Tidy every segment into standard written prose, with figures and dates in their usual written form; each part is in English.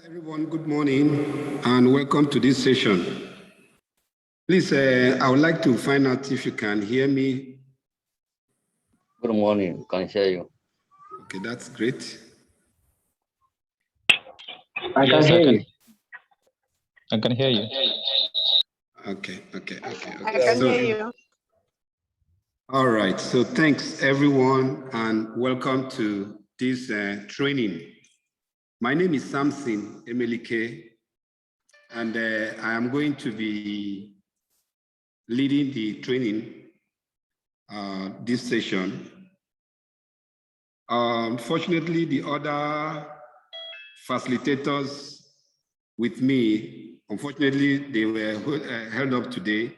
Everyone, good morning and welcome to this session. Please, I would like to find out if you can hear me. Good morning, can hear you. Okay, that's great. I can hear you. I can hear you. Okay. I can hear you. All right, so thanks everyone and welcome to this training. My name is Samson Emelike and I am going to be leading the training this session. Unfortunately, the other facilitators with me, unfortunately, they were held up today.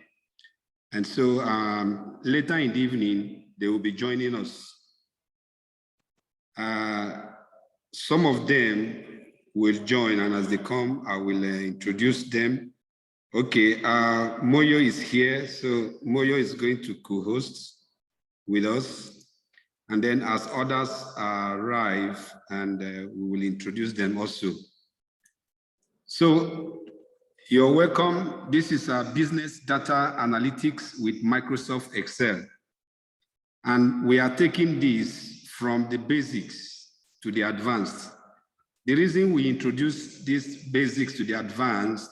And so later in the evening, they will be joining us. Some of them will join, and as they come, I will introduce them. Okay, Moyo is here, so Moyo is going to co-host with us. And then as others arrive, and we will introduce them also. So you're welcome. This is business data analytics with Microsoft Excel. And we are taking this from the basics to the advanced. The reason we introduced these basics to the advanced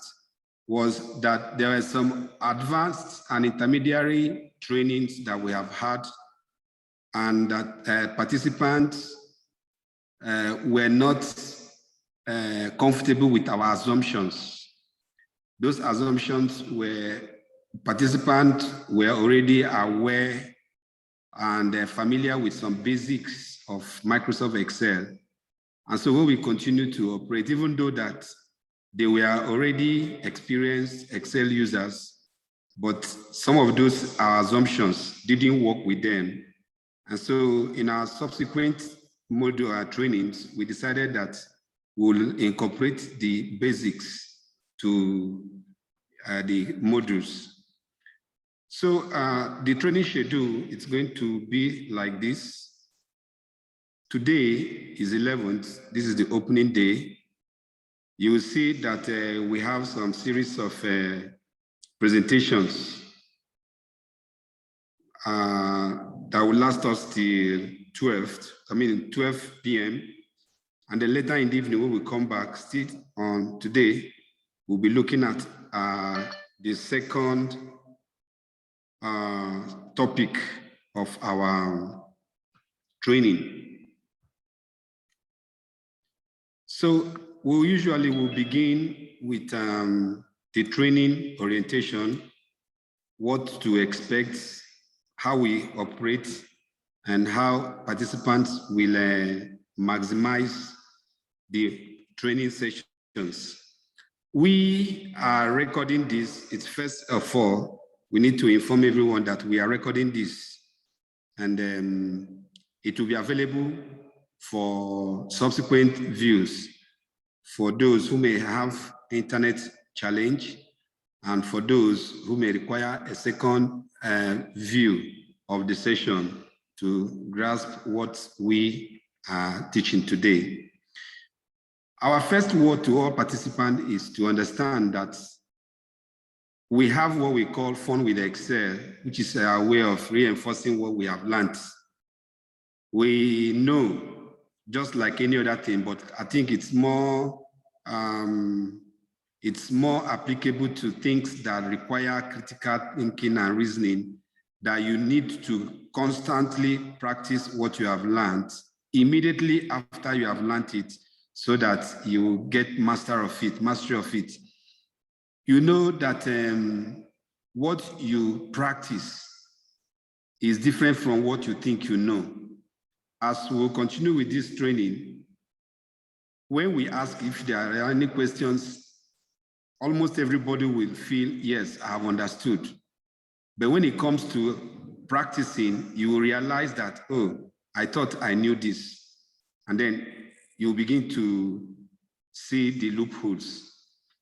was that there are some advanced and intermediary trainings that we have had and that participants were not comfortable with our assumptions. Those assumptions were participants were already aware and familiar with some basics of Microsoft Excel. And so when we continue to operate, even though that they were already experienced Excel users, but some of those assumptions didn't work with them. And so in our subsequent module trainings, we decided that we'll incorporate the basics to the modules. So the training schedule is going to be like this. Today is 11th. This is the opening day. You will see that we have some series of presentations that will last us till 12 p.m. And then later in the evening, when we come back, still on today, we'll be looking at the second topic of our training. So we usually will begin with the training orientation, what to expect, how we operate, and how participants will maximize the training sessions. We are recording this. It's first of all, we need to inform everyone that we are recording this, and it will be available for subsequent views for those who may have internet challenge and for those who may require a second view of the session to grasp what we are teaching today. Our first word to all participants is to understand that we have what we call fun with Excel, which is a way of reinforcing what we have learned. We know, just like any other thing, but I think it's more applicable to things that require critical thinking and reasoning, that you need to constantly practice what you have learned immediately after you have learned it, so that you get mastery of it. You know that what you practice is different from what you think you know. As we'll continue with this training, when we ask if there are any questions, almost everybody will feel, yes, I have understood. But when it comes to practicing, you will realize that, oh, I thought I knew this. And then you'll begin to see the loopholes.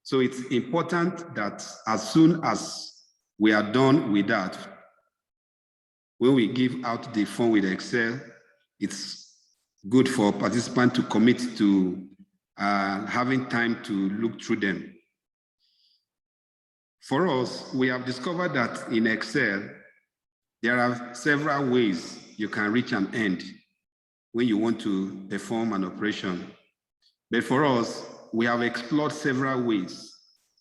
So it's important that as soon as we are done with that, when we give out the form with Excel, it's good for participants to commit to having time to look through them. For us, we have discovered that in Excel, there are several ways you can reach an end when you want to perform an operation. But for us, we have explored several ways.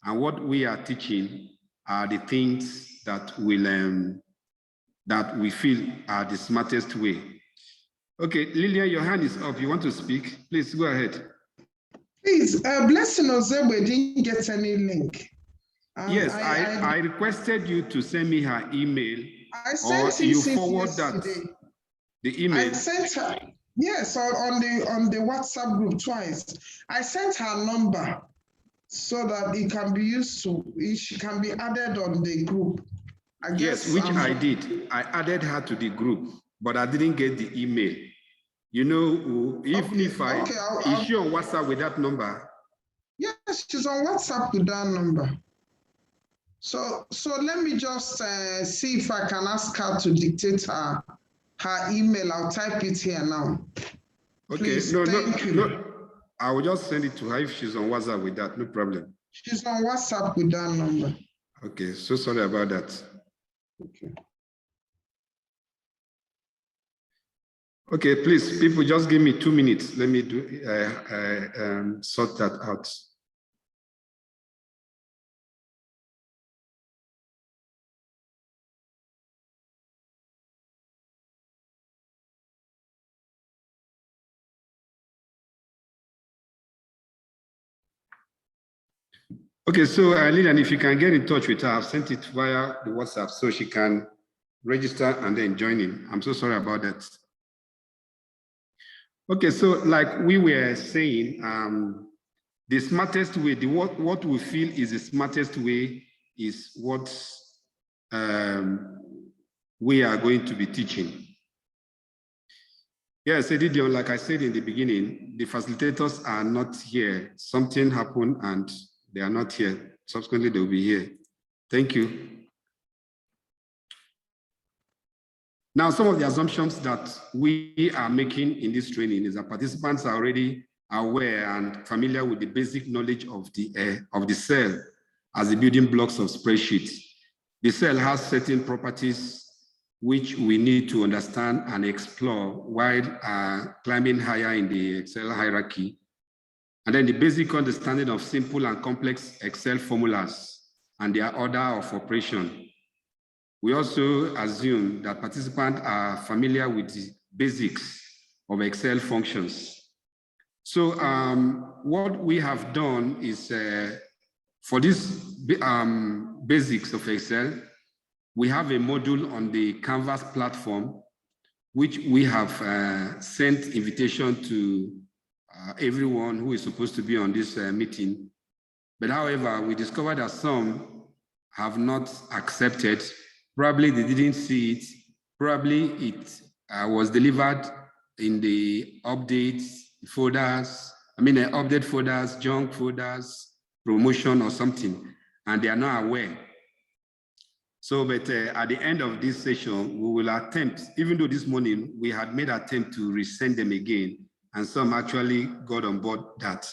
And what we are teaching are the things that we feel are the smartest way. Okay, Lillian, your hand is up. You want to speak? Please go ahead. Please, Blessing Ozegbe didn't get any link. Yes, I requested you to send me her email. I sent you forward that the email. I sent her, yes, on the WhatsApp group twice. I sent her number so that it can be used to, she can be added on the group. I guess, yes, which I did. I added her to the group, but I didn't get the email. You know, is she on WhatsApp with that number? Yes, she's on WhatsApp with that number. So let me just see if I can ask her to dictate her email. I'll type it here now. Okay, Please, thank you. No, I will just send it to her if she's on WhatsApp with that, no problem. She's on WhatsApp with that number. Okay, so sorry about that. Okay. Okay, please, people, just give me 2 minutes. Let me sort that out. Okay, so Lillian, if you can get in touch with her, I've sent it via the WhatsApp so she can register and then join in. I'm so sorry about that. Okay, so like we were saying, the smartest way, what we feel is the smartest way is what we are going to be teaching. Yes, Edidion, like I said in the beginning, the facilitators are not here. Something happened and they are not here. Subsequently, they will be here. Thank you. Now, some of the assumptions that we are making in this training is that participants are already aware and familiar with the basic knowledge of the cell as the building blocks of spreadsheets. The cell has certain properties which we need to understand and explore while climbing higher in the Excel hierarchy. And then the basic understanding of simple and complex Excel formulas and their order of operation. We also assume that participants are familiar with the basics of Excel functions. So what we have done is for this basics of Excel, we have a module on the Canvas platform, which we have sent invitation to everyone who is supposed to be on this meeting. But however, we discovered that some have not accepted. Probably they didn't see it. Probably it was delivered in the updates folders, update folders, junk folders, promotion or something, and they are not aware. So, but at the end of this session, we will attempt, even though this morning we had made an attempt to resend them again, and some actually got on board that.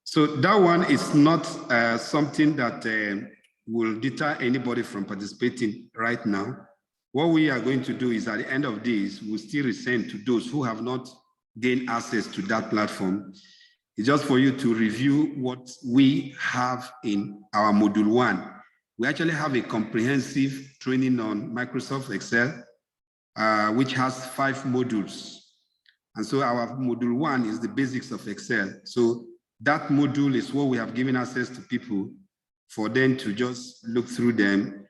So that one is not something that will deter anybody from participating right now. What we are going to do is at the end of this, we'll still resend to those who have not gained access to that platform. It's just for you to review what we have in our module 1. We actually have a comprehensive training on Microsoft Excel, which has 5 modules. And so our module 1 is the basics of Excel. So that module is what we have given access to people for them to just look through them.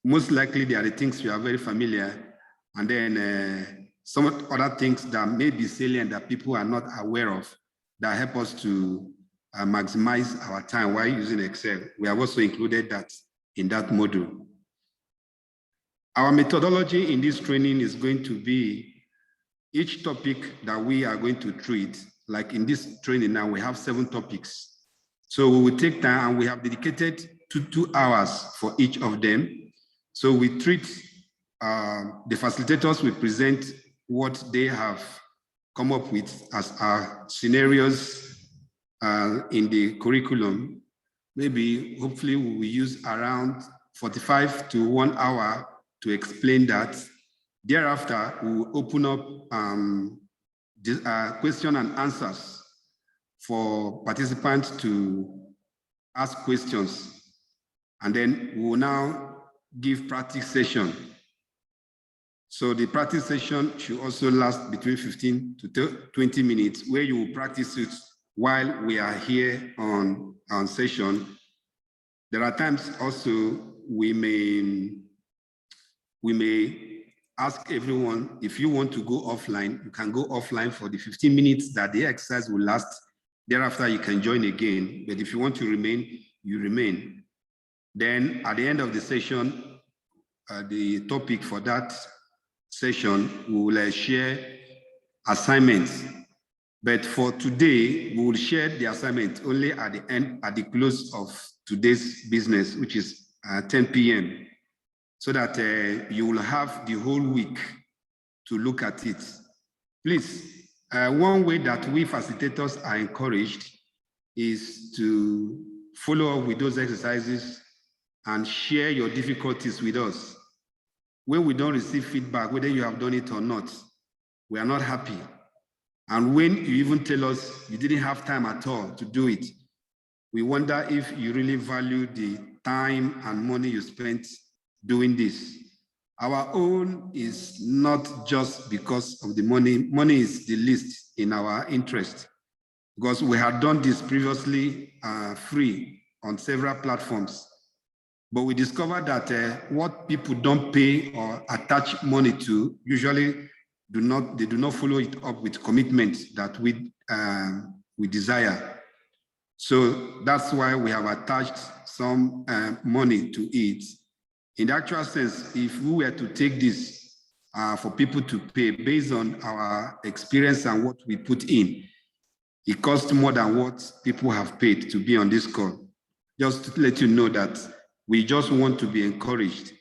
Most likely they are the things you are very familiar. And then some other things that may be salient that people are not aware of that help us to maximize our time while using Excel. We have also included that in that module. Our methodology in this training is going to be each topic that we are going to treat, like in this training now, we have 7 topics. So we will take time and we have dedicated 2 hours for each of them. So we treat, the facilitators will present what they have come up with as our scenarios in the curriculum. Maybe, hopefully, we will use around 45 to 1 hour to explain that. Thereafter, we will open up question and answers for participants to ask questions. And then we will now give practice session. So the practice session should also last between 15 to 20 minutes, where you will practice it while we are here on session. There are times also we may ask everyone, if you want to go offline, you can go offline for the 15 minutes that the exercise will last. Thereafter, you can join again. But if you want to remain, you remain. Then at the end of the session, the topic for that session, we will share assignments. But for today, we will share the assignment only at the end, at the close of today's business, which is 10 p.m. so that you will have the whole week to look at it. Please, one way that we facilitators are encouraged is to follow up with those exercises and share your difficulties with us. When we don't receive feedback, whether you have done it or not, we are not happy. And when you even tell us you didn't have time at all to do it, we wonder if you really value the time and money you spent doing this. Our own is not just because of the money. Money is the least in our interest, because we had done this previously free on several platforms. But we discovered that what people don't pay or attach money to usually do not follow it up with commitment that we desire. So that's why we have attached some money to it. In the actual sense, if we were to take this for people to pay based on our experience and what we put in, it costs more than what people have paid to be on this call. Just to let you know that we just want to be encouraged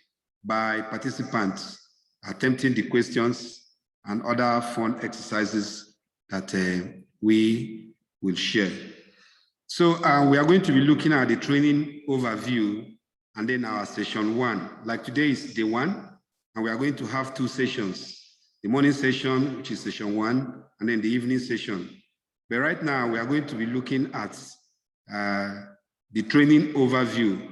by participants attempting the questions and other fun exercises that we will share. So we are going to be looking at the training overview and then our session 1. Like today is day 1, and we are going to have 2 sessions. The morning session, which is session 1, and then the evening session. But right now, we are going to be looking at the training overview,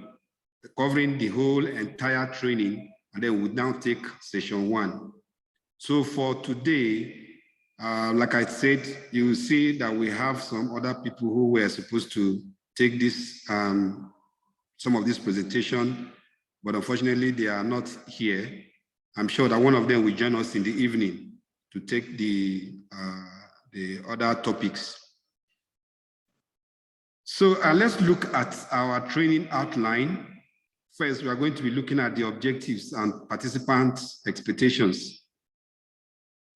covering the whole entire training, and then we'll now take session 1. So for today, like I said, you will see that we have some other people who were supposed to take this, some of this presentation, but unfortunately they are not here. I'm sure that one of them will join us in the evening to take the other topics. So let's look at our training outline. First, we are going to be looking at the objectives and participants' expectations.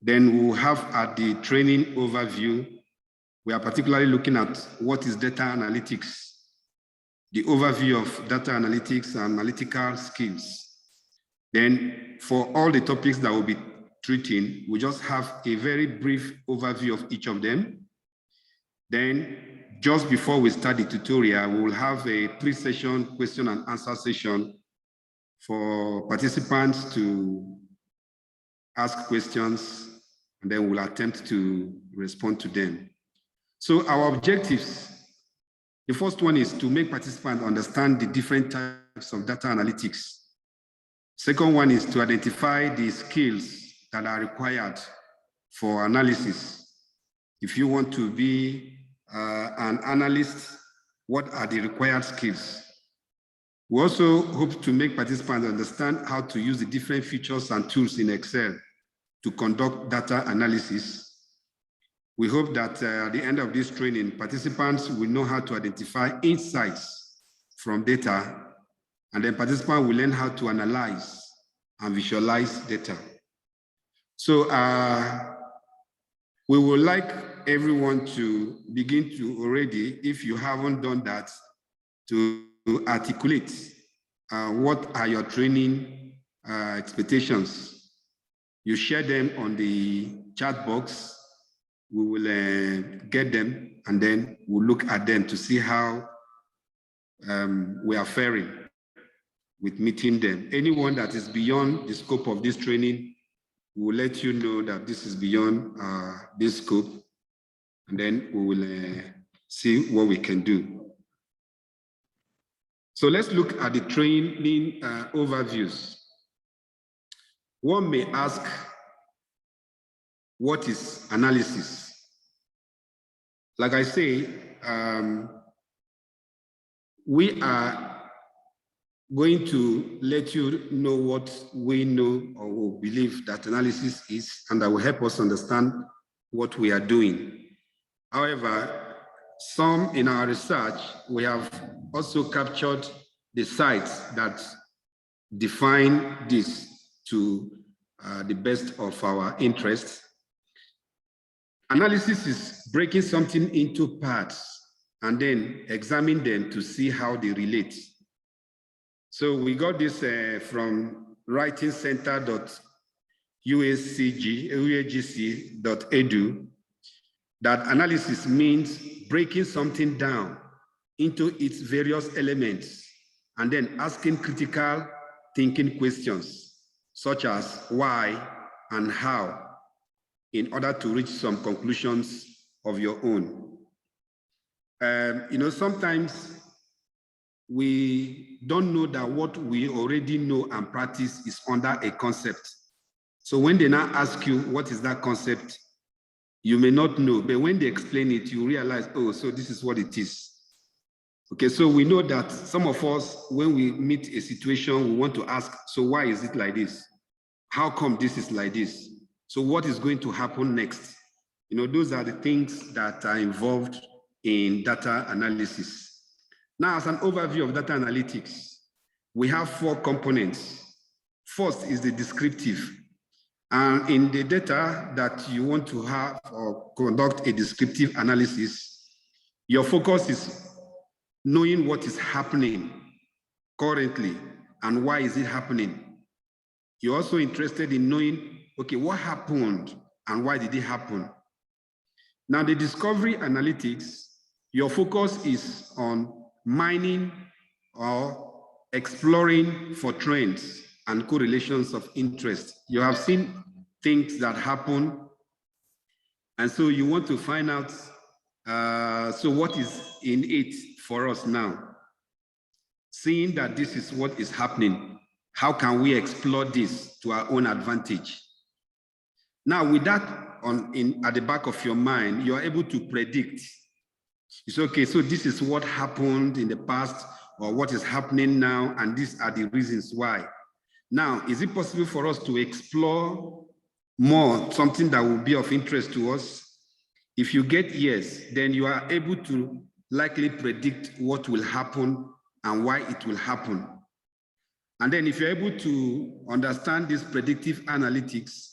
Then we'll have at the training overview, we are particularly looking at what is data analytics, the overview of data analytics and analytical skills. Then for all the topics that we'll be treating, we just have a very brief overview of each of them. Then just before we start the tutorial, we will have a 3-session question and answer session for participants to ask questions, and then we'll attempt to respond to them. So our objectives, the first one is to make participants understand the different types of data analytics. Second one is to identify the skills that are required for analysis. If you want to be an analyst, what are the required skills? We also hope to make participants understand how to use the different features and tools in Excel to conduct data analysis. We hope that at the end of this training, participants will know how to identify insights from data, and then participants will learn how to analyze and visualize data. So we would like everyone to begin to already, if you haven't done that, to articulate what are your training expectations. You share them on the chat box, we will get them, and then we'll look at them to see how we are faring with meeting them. Anyone that is beyond the scope of this training, we will let you know that this is beyond this scope, and then we will see what we can do. So let's look at the training overviews. One may ask, what is analysis? Like I say, we are going to let you know what we know or we believe that analysis is, and that will help us understand what we are doing. However, some in our research, we have also captured the sites that define this to the best of our interests. Analysis is breaking something into parts and then examine them to see how they relate. So we got this from writingcenter.uagc.edu, that analysis means breaking something down into its various elements and then asking critical thinking questions such as why and how, in order to reach some conclusions of your own. Sometimes we don't know that what we already know and practice is under a concept. So when they now ask you, what is that concept? You may not know, but when they explain it, you realize, oh, so this is what it is. Okay, so we know that some of us, when we meet a situation, we want to ask, so why is it like this? How come this is like this? So what is going to happen next? Those are the things that are involved in data analysis. Now, as an overview of data analytics, we have 4 components. First is the descriptive. And in the data that you want to have or conduct a descriptive analysis, your focus is knowing what is happening currently and why is it happening. You're also interested in knowing, okay, what happened and why did it happen? Now, the discovery analytics, your focus is on mining or exploring for trends and correlations of interest. You have seen things that happen, and so you want to find out, so what is in it for us now? Seeing that this is what is happening, how can we explore this to our own advantage? Now, with that at the back of your mind, you are able to predict. It's okay, so this is what happened in the past or what is happening now, and these are the reasons why. Now, is it possible for us to explore more something that will be of interest to us? If you get yes, then you are able to likely predict what will happen and why it will happen. And then if you're able to understand this predictive analytics,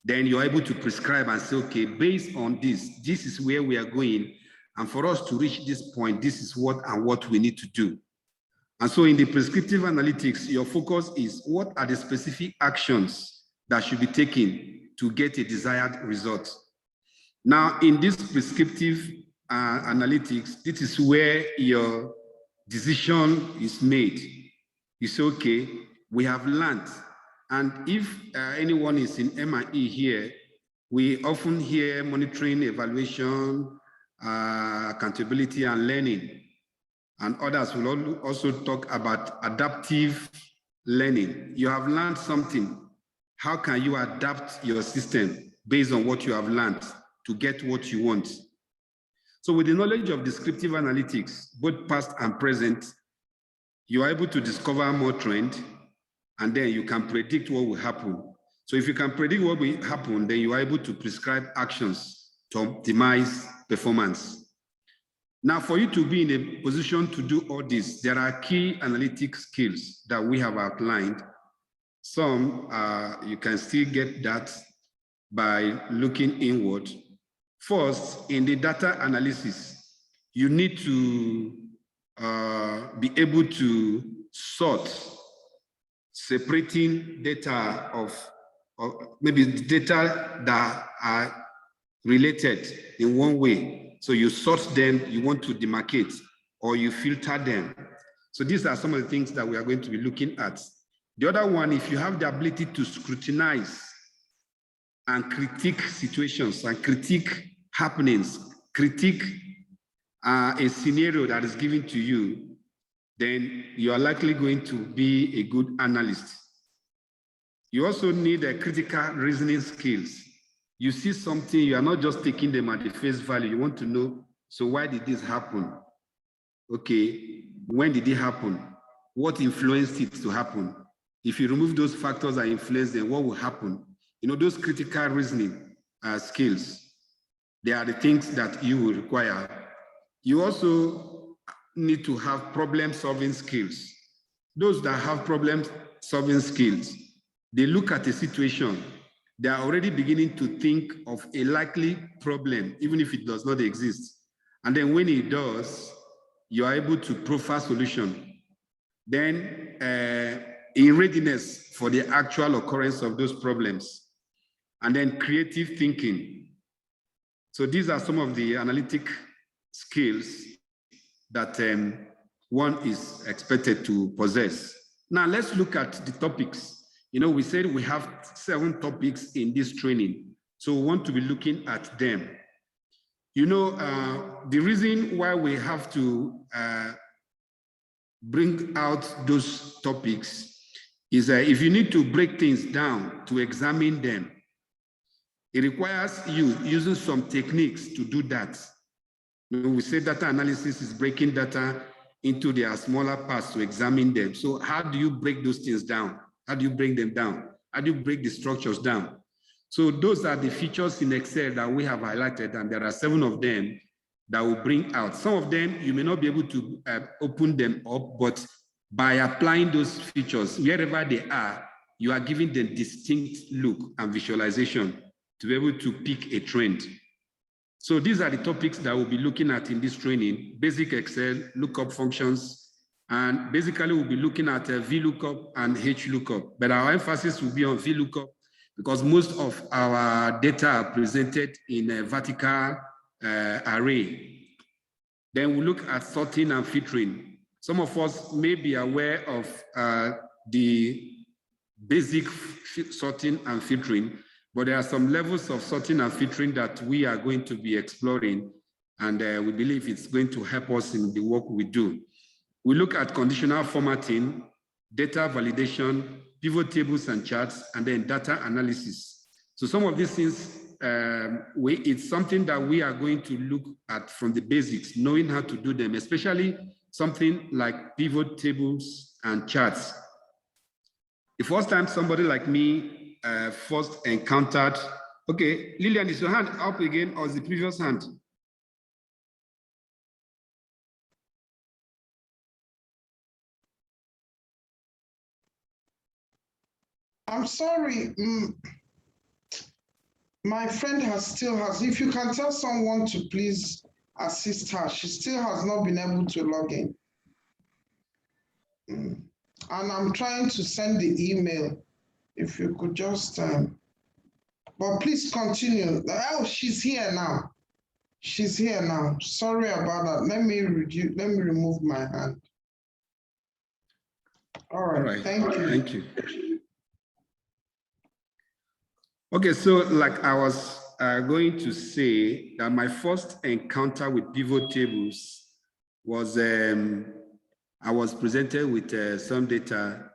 then you're able to prescribe and say, okay, based on this is where we are going. And for us to reach this point, this is what we need to do. And so in the prescriptive analytics, your focus is what are the specific actions that should be taken to get a desired result. Now, in this prescriptive analytics, this is where your decision is made. You say, okay, we have learned. And if anyone is in M&E here, we often hear monitoring, evaluation, accountability, and learning. And others will also talk about adaptive learning. You have learned something. How can you adapt your system based on what you have learned to get what you want? So with the knowledge of descriptive analytics, both past and present, you are able to discover more trend, and then you can predict what will happen. So if you can predict what will happen, then you are able to prescribe actions to optimize performance. Now, for you to be in a position to do all this, there are key analytic skills that we have outlined. Some, you can still get that by looking inward. First, in the data analysis, you need to be able to sort, separating data of maybe data that are related in one way. So you sort them, you want to demarcate, or you filter them. So these are some of the things that we are going to be looking at. The other one, if you have the ability to scrutinize and critique situations and critique happenings, critique a scenario that is given to you, then you are likely going to be a good analyst. You also need a critical reasoning skills. You see something, you are not just taking them at the face value. You want to know, so why did this happen? Okay, when did it happen? What influenced it to happen? If you remove those factors that influence them, what will happen? You know, those critical reasoning skills, they are the things that you will require. You also need to have problem-solving skills. Those that have problem-solving skills, they look at a situation, they are already beginning to think of a likely problem, even if it does not exist. And then when it does, you are able to profile solution. Then in readiness for the actual occurrence of those problems. And then creative thinking. So these are some of the analytic skills that one is expected to possess. Now let's look at the topics. You know, we said we have 7 topics in this training. So we want to be looking at them. You know, the reason why we have to bring out those topics is if you need to break things down to examine them, it requires you using some techniques to do that. You know, we say data analysis is breaking data into their smaller parts to examine them. So how do you break those things down? How do you break them down? How do you break the structures down? So those are the features in Excel that we have highlighted, and there are 7 of them that will bring out. Some of them, you may not be able to open them up, but by applying those features, wherever they are, you are giving them distinct look and visualization to be able to pick a trend. So these are the topics that we'll be looking at in this training: basic Excel, lookup functions, and basically we'll be looking at VLOOKUP and HLOOKUP, but our emphasis will be on VLOOKUP because most of our data are presented in a vertical array. Then we look at sorting and filtering. Some of us may be aware of the basic sorting and filtering, but there are some levels of sorting and filtering that we are going to be exploring, and we believe it's going to help us in the work we do. We look at conditional formatting, data validation, pivot tables and charts, and then data analysis. So some of these things, it's something that we are going to look at from the basics, knowing how to do them, especially something like pivot tables and charts. The first time somebody like me first encountered, okay, Lillian, is your hand up again, or is the previous hand? I'm sorry. My friend still has, if you can tell someone to please assist her, she still has not been able to log in. And I'm trying to send the email. If you could just, but please continue. Oh, she's here now. She's here now. Sorry about that. Let me remove my hand. All right. Thank you. Thank you. Okay, so like I was going to say that my first encounter with pivot tables was I was presented with some data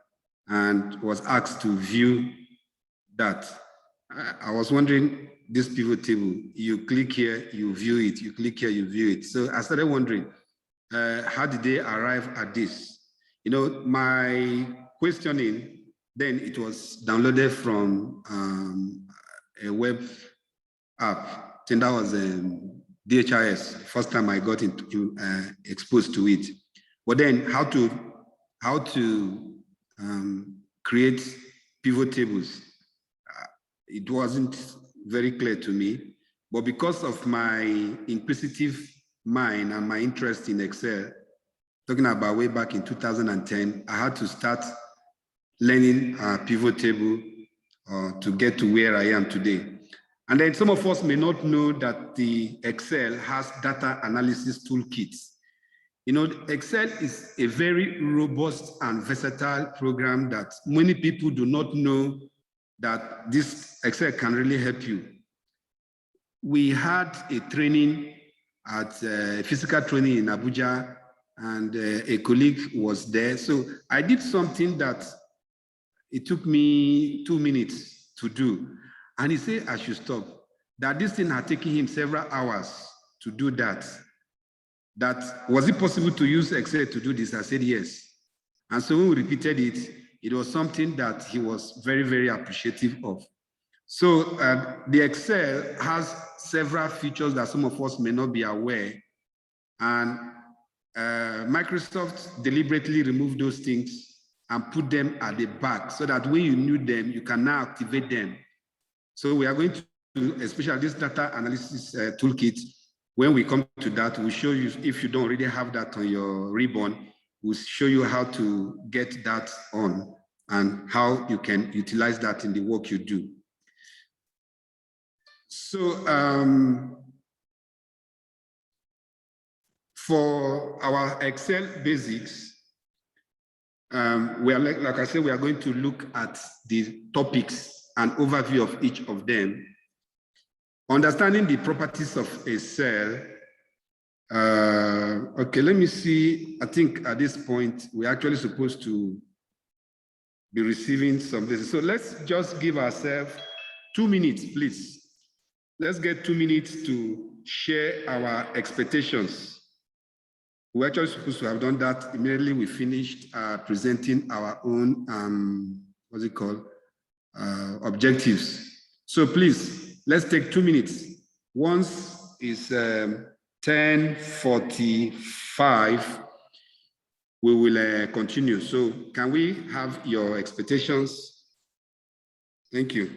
and was asked to view that. I was wondering, this pivot table, you click here, you view it, you click here, you view it. So I started wondering, how did they arrive at this? You know, my questioning, then it was downloaded from a web app. I think that was DHIS, first time I got into exposed to it. But then how to create pivot tables, it wasn't very clear to me. But because of my inquisitive mind and my interest in Excel, talking about way back in 2010, I had to start learning pivot table to get to where I am today. And then some of us may not know that the Excel has data analysis toolkits. You know, Excel is a very robust and versatile program that many people do not know that this Excel can really help you. We had a training at physical training in Abuja, and a colleague was there. So I did something that it took me 2 minutes to do. And he said I should stop. That this thing had taken him several hours to do that. That was it possible to use Excel to do this? I said yes. And so when we repeated it, it was something that he was very, very appreciative of. So the Excel has several features that some of us may not be aware. And Microsoft deliberately removed those things and put them at the back so that when you need them, you can now activate them. So we are going to do, especially this data analysis toolkit. When we come to that, we'll show you, if you don't already have that on your ribbon, we'll show you how to get that on and how you can utilize that in the work you do. So for our Excel basics, we are like I said, we are going to look at the topics and overview of each of them. Understanding the properties of a cell. Okay, let me see. I think at this point, we're actually supposed to be receiving some business. So let's just give ourselves 2 minutes, please. Let's get 2 minutes to share our expectations. We're actually supposed to have done that immediately we finished presenting our own, what's it called, objectives. So please, let's take 2 minutes. Once is 10:45, we will continue. So can we have your expectations? Thank you.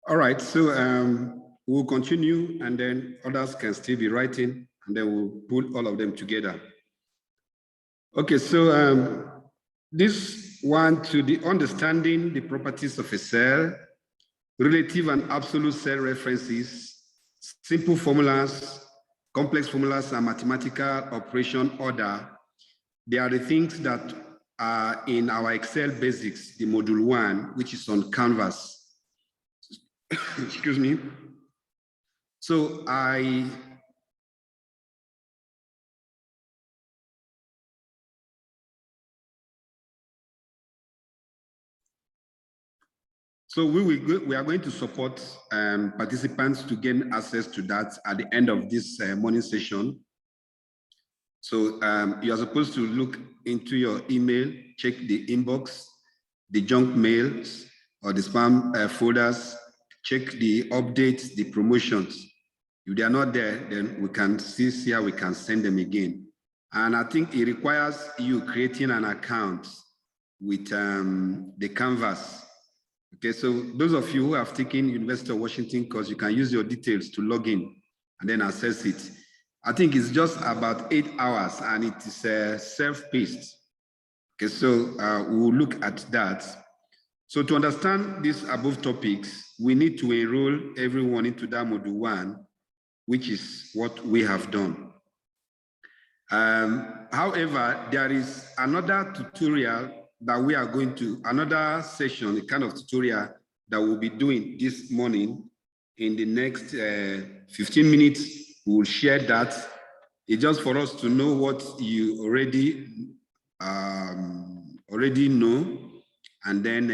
All right, so we'll continue and then others can still be writing and then we'll put all of them together. Okay, so this one to the understanding the properties of a cell, relative and absolute cell references, simple formulas, complex formulas, and mathematical operation order. They are the things that are in our Excel basics, the module 1, which is on Canvas. Excuse me. So we are going to support participants to gain access to that at the end of this morning session. So you are supposed to look into your email, check the inbox, the junk mails, or the spam folders, check the updates, the promotions. If they are not there, then we can see how we can send them again. And I think it requires you creating an account with the Canvas. Okay, so those of you who have taken University of Washington course, you can use your details to log in and then access it. I think it's just about 8 hours and it is self-paced. Okay, so we'll look at that. So to understand these above topics, we need to enroll everyone into that module 1, which is what we have done. However, there is another tutorial that we are going to, another session, a kind of tutorial that we'll be doing this morning. In the next 15 minutes, we'll share that. It's just for us to know what you already know, and then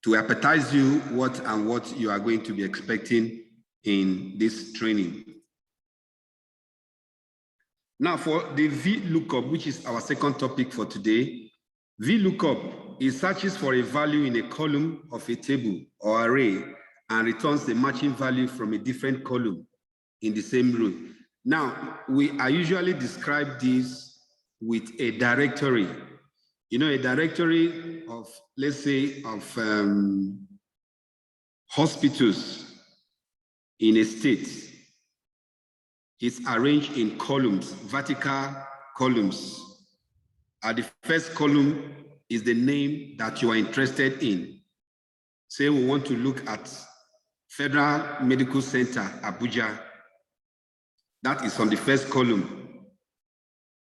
to appetize you what you are going to be expecting in this training. Now for the VLOOKUP, which is our second topic for today, VLOOKUP is searches for a value in a column of a table or array and returns the matching value from a different column in the same row. Now, I usually describe this with a directory. You know, a directory of, let's say, of hospitals in a state. It's arranged in columns, vertical columns. The first column is the name that you are interested in. Say we want to look at Federal Medical Center, Abuja. That is on the first column.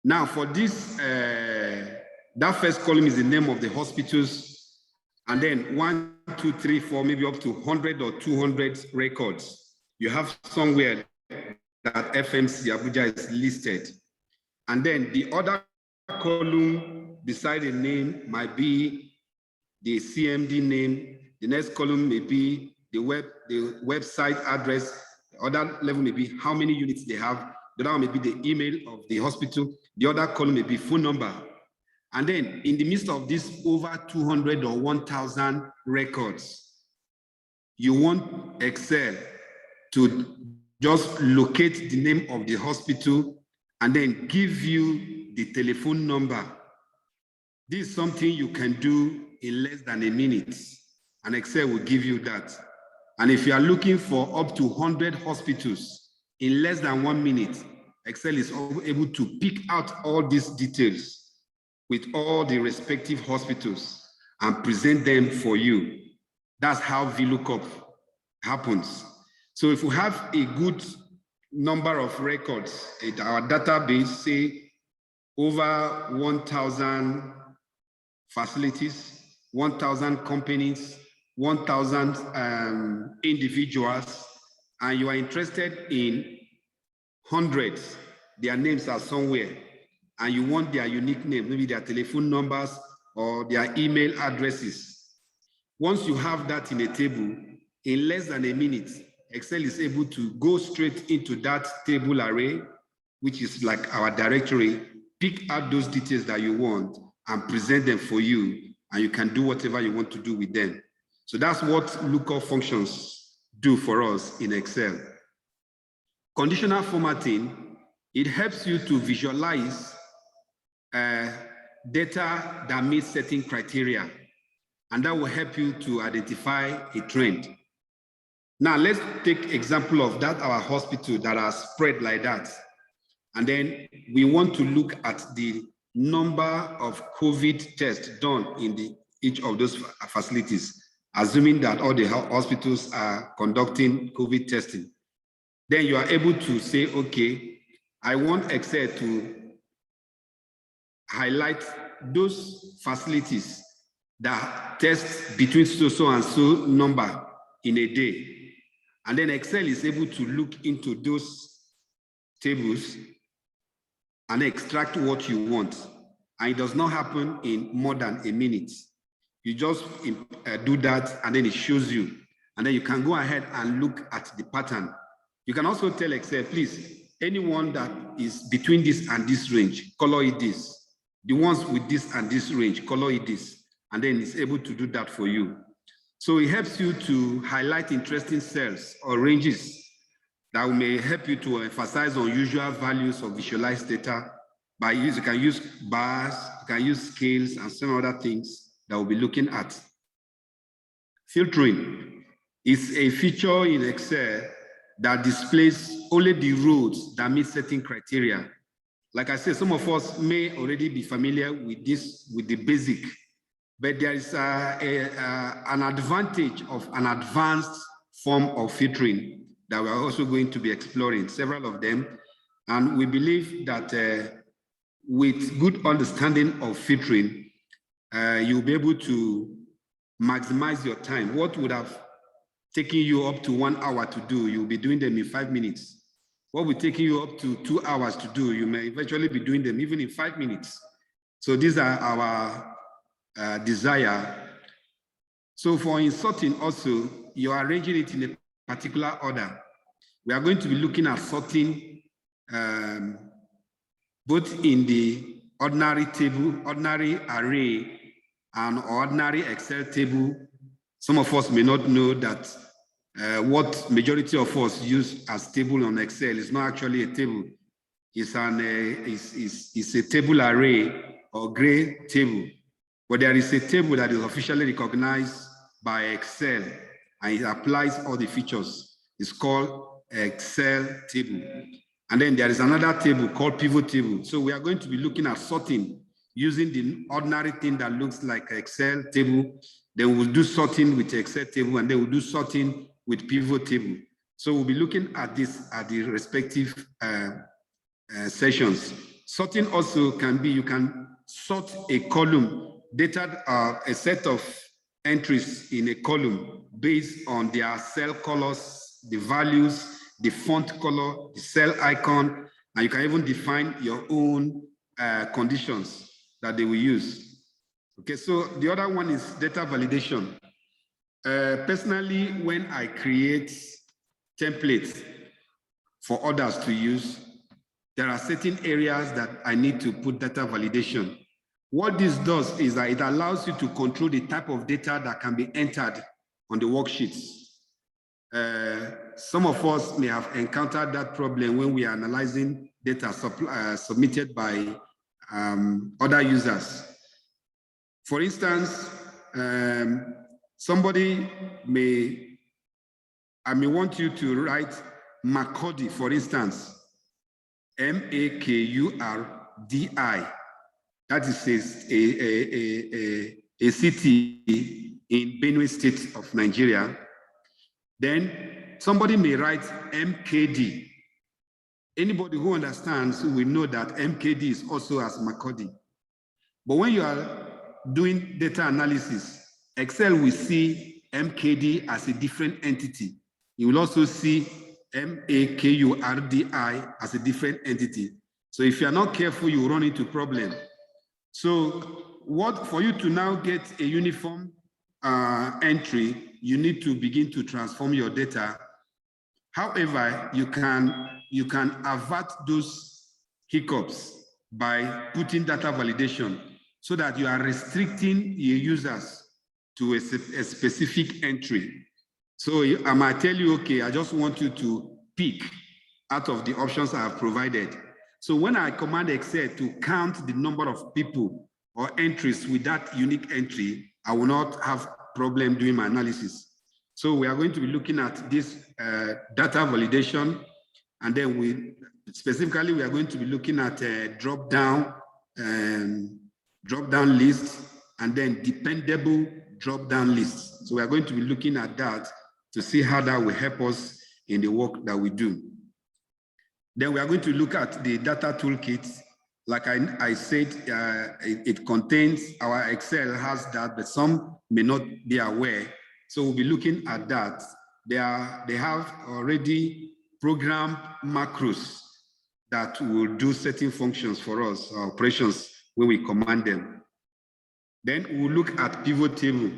Now for this, that first column is the name of the hospitals, and then 1, 2, 3, 4, maybe up to 100 or 200 records. You have somewhere that FMC Abuja is listed. And then the other column beside the name might be the CMD name. The next column may be the website address. The other level may be how many units they have. The other one may be the email of the hospital. The other column may be phone number. And then in the midst of this over 200 or 1,000 records, you want Excel to just locate the name of the hospital and then give you the telephone number. This is something you can do in less than a minute, and Excel will give you that. And if you are looking for up to 100 hospitals in less than 1 minute, Excel is able to pick out all these details with all the respective hospitals and present them for you. That's how VLOOKUP happens. So if we have a good number of records in our database, say over 1,000 facilities, 1,000 companies, 1,000 individuals, and you are interested in hundreds, their names are somewhere, and you want their unique name, maybe their telephone numbers or their email addresses. Once you have that in a table, in less than a minute, Excel is able to go straight into that table array, which is like our directory, pick out those details that you want and present them for you, and you can do whatever you want to do with them. So that's what lookup functions do for us in Excel. Conditional formatting, it helps you to visualize data that meets certain criteria, and that will help you to identify a trend. Now let's take example of that, our hospital that are spread like that. And then we want to look at the number of COVID tests done in each of those facilities, assuming that all the hospitals are conducting COVID testing. Then you are able to say, okay, I want Excel to highlight those facilities that test between so and so number in a day. And then Excel is able to look into those tables and extract what you want. And it does not happen in more than a minute. You just do that and then it shows you. And then you can go ahead and look at the pattern. You can also tell Excel, please, anyone that is between this and this range, color it this. The ones with this and this range, color it this. And then it's able to do that for you. So it helps you to highlight interesting cells or ranges that may help you to emphasize on usual values of visualized data. You can use bars, you can use scales and some other things that we'll be looking at. Filtering is a feature in Excel that displays only the rows that meet certain criteria. Like I said, some of us may already be familiar with this, with the basic, but there is an advantage of an advanced form of filtering that we're also going to be exploring, several of them. And we believe that with good understanding of filtering, you'll be able to maximize your time. What would have taken you up to 1 hour to do, you'll be doing them in 5 minutes. What will take you up to 2 hours to do, you may eventually be doing them even in 5 minutes. So these are our desire. So for inserting also, you are arranging it in a particular order. We are going to be looking at sorting both in the ordinary table, ordinary array, and ordinary Excel table. Some of us may not know that what majority of us use as table on Excel is not actually a table. It's a table array or gray table. But there is a table that is officially recognized by Excel and it applies all the features. It's called Excel table. And then there is another table called pivot table. So we are going to be looking at sorting using the ordinary thing that looks like Excel table. Then we'll do sorting with Excel table, and then we'll do sorting with pivot table. So we'll be looking at this at the respective sessions. Sorting also can be, you can sort a column, data, a set of entries in a column based on their cell colors, the values, the font color, the cell icon, and you can even define your own conditions that they will use. Okay, so the other one is data validation. Personally, when I create templates for others to use, there are certain areas that I need to put data validation. What this does is that it allows you to control the type of data that can be entered on the worksheets. Some of us may have encountered that problem when we are analyzing data submitted by other users. For instance, somebody I may want you to write Makurdi, for instance, M-A-K-U-R-D-I. That is a city in Benue State of Nigeria. Then somebody may write MKD. Anybody who understands will know that MKD is also as Makurdi. But when you are doing data analysis, Excel will see MKD as a different entity. You will also see MAKURDI as a different entity. So if you're not careful, you run into problem. So for you to now get a uniform entry, you need to begin to transform your data. However, you can avert those hiccups by putting data validation so that you are restricting your users to a specific entry. So I might tell you, okay, I just want you to pick out of the options I have provided. So when I command Excel to count the number of people or entries with that unique entry, I will not have problem doing my analysis. So we are going to be looking at this data validation, and then we are going to be looking at drop-down lists, and then dependable drop-down lists. So we are going to be looking at that to see how that will help us in the work that we do. Then we are going to look at the data toolkit. Like I said, it contains, our Excel has that, but some may not be aware. So we'll be looking at that. They have already programmed macros that will do certain functions for us, operations, when we command them. Then we'll look at pivot table.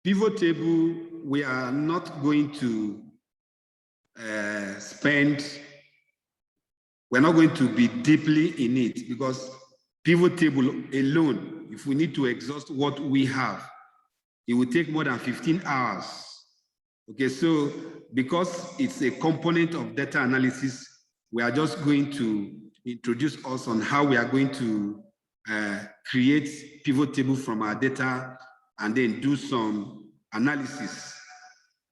Pivot table, we are not going to we're not going to be deeply in it, because pivot table alone, if we need to exhaust what we have, it will take more than 15 hours. Okay, so because it's a component of data analysis, we are just going to introduce us on how we are going to create pivot table from our data and then do some analysis.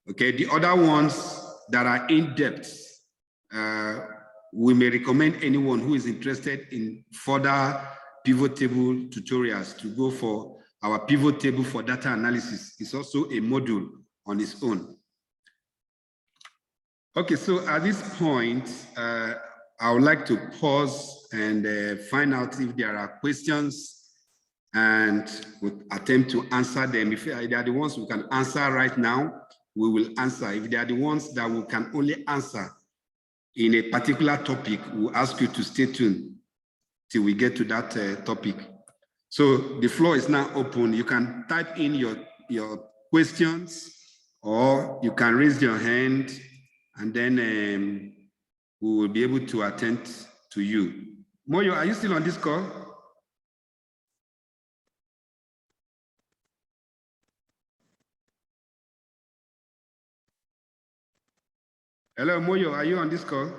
Okay, the other ones that are in depth, we may recommend anyone who is interested in further pivot table tutorials to go for our pivot table for data analysis. It's also a module on its own. Okay, so at this point, I would like to pause and find out if there are questions, and we'll attempt to answer them. If they are the ones we can answer right now, we will answer. If they are the ones that we can only answer in a particular topic, we'll ask you to stay tuned till we get to that topic. So the floor is now open. You can type in your questions, or you can raise your hand, and then we will be able to attend to you. Moyo, are you still on this call? Hello, Moyo, are you on this call?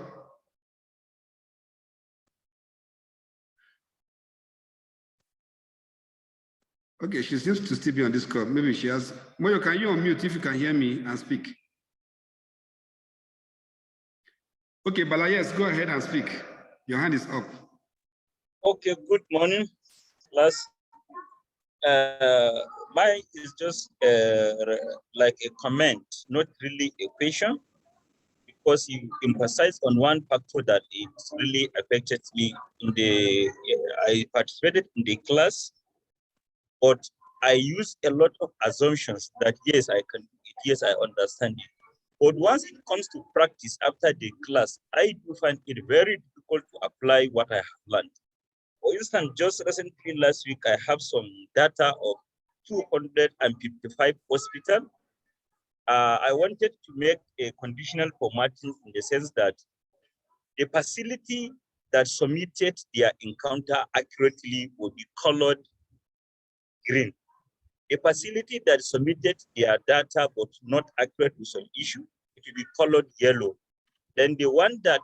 Okay, she seems to still be on this call. Maybe she has. Moyo, can you unmute if you can hear me and speak? Okay, Bala, yes, go ahead and speak. Your hand is up. Okay, good morning, class. Mine is just like a comment, not really a question, because you emphasized on one factor that it really affected me in the, I participated in the class, but I use a lot of assumptions that yes, I can do it, yes, I understand it. But once it comes to practice after the class, I do find it very difficult to apply what I have learned. For instance, just recently last week, I have some data of 255 hospitals. I wanted to make a conditional formatting in the sense that the facility that submitted their encounter accurately will be colored green. A facility that submitted their data but not accurate with some issue, it will be colored yellow. Then the one that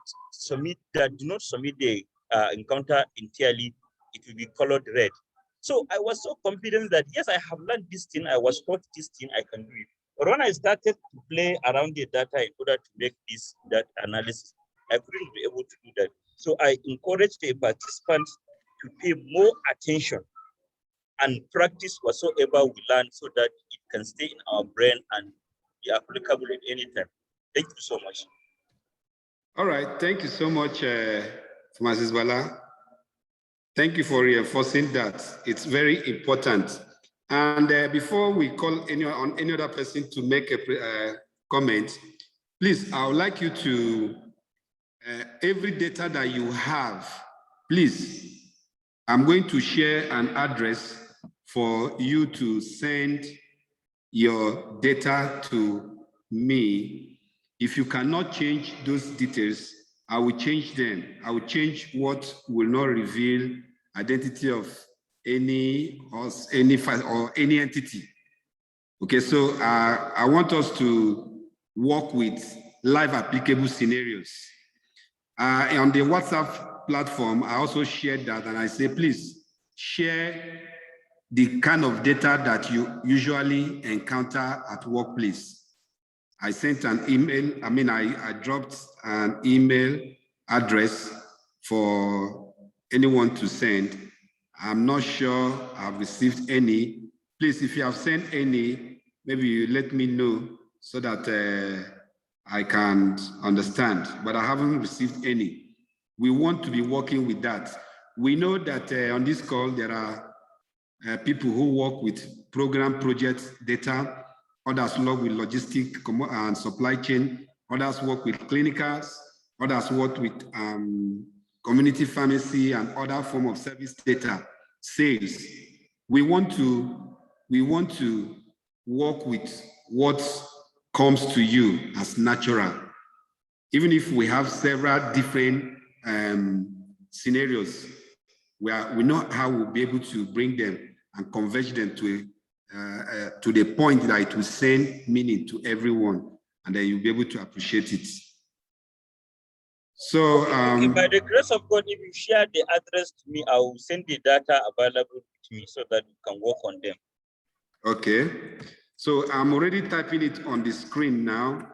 do not submit the encounter entirely, it will be colored red. So I was so confident that yes, I have learned this thing, I was taught this thing, I can do it. But when I started to play around the data in order to make that analysis, I couldn't be able to do that. So I encouraged the participants to pay more attention and practice whatsoever we learn so that it can stay in our brain and be applicable at any time. Thank you so much. All right, thank you so much, Mrs. Bala. Thank you for reinforcing that. It's very important. And before we call any other person to make a comment, please, I would like you to, every data that you have, please, I'm going to share an address for you to send your data to me. If you cannot change those details, I will change them. I will change what will not reveal identity of any file or any entity. Okay, so I want us to work with live applicable scenarios. On the WhatsApp platform, I also shared that, and I say, please share the kind of data that you usually encounter at workplace. I sent an email, I dropped an email address for anyone to send. I'm not sure I've received any. Please, if you have sent any, maybe you let me know so that I can understand, but I haven't received any. We want to be working with that. We know that on this call, there are people who work with program project data, others work with logistic and supply chain, others work with clinicals, others work with community pharmacy and other form of service data, sales. We want to work with what comes to you as natural. Even if we have several different scenarios, we know how we'll be able to bring them and converge them to the point that it will send meaning to everyone, and then you'll be able to appreciate it. So, by the grace of God, if you share the address to me, I will send the data available to me so that you can work on them. Okay, so I'm already typing it on the screen now.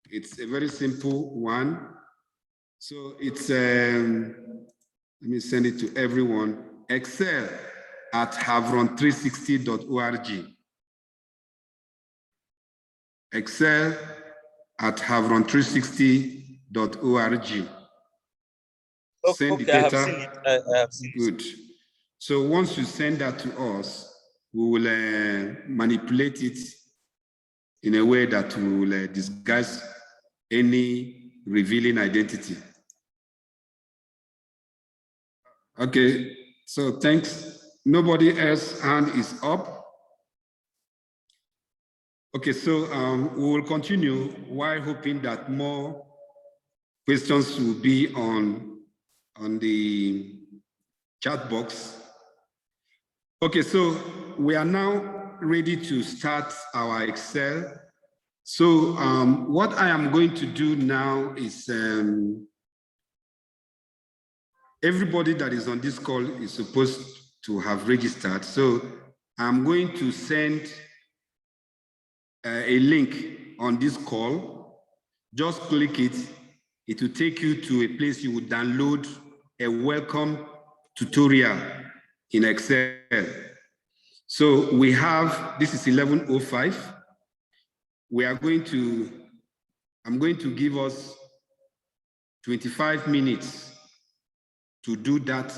It's a very simple one. So it's, let me send it to everyone. Excel@havron360.org. Excel@havron360.org. Send the data. I have seen it. Good. So once you send that to us, we will manipulate it in a way that we will disguise any revealing identity. Okay, so thanks. Nobody else's hand is up. Okay, so we will continue while hoping that more questions will be on the chat box. Okay, so we are now ready to start our Excel. So what I am going to do now is everybody that is on this call is supposed to have registered. So I'm going to send a link on this call. Just click it. It will take you to a place you would download a welcome tutorial in Excel. So we have, this is 11:05. I'm going to give us 25 minutes to do that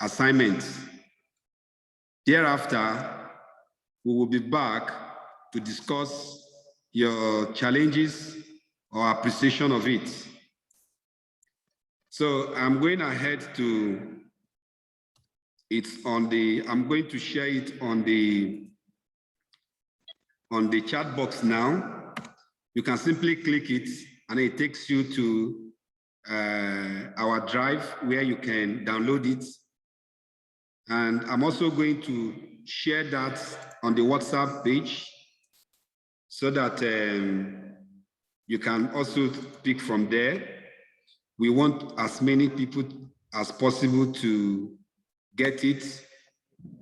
assignment. Thereafter, we will be back to discuss your challenges or appreciation of it. So I'm going ahead to, I'm going to share it on the chat box now. You can simply click it and it takes you to our drive where you can download it. And I'm also going to share that on the WhatsApp page so that you can also pick from there. We want as many people as possible to get it.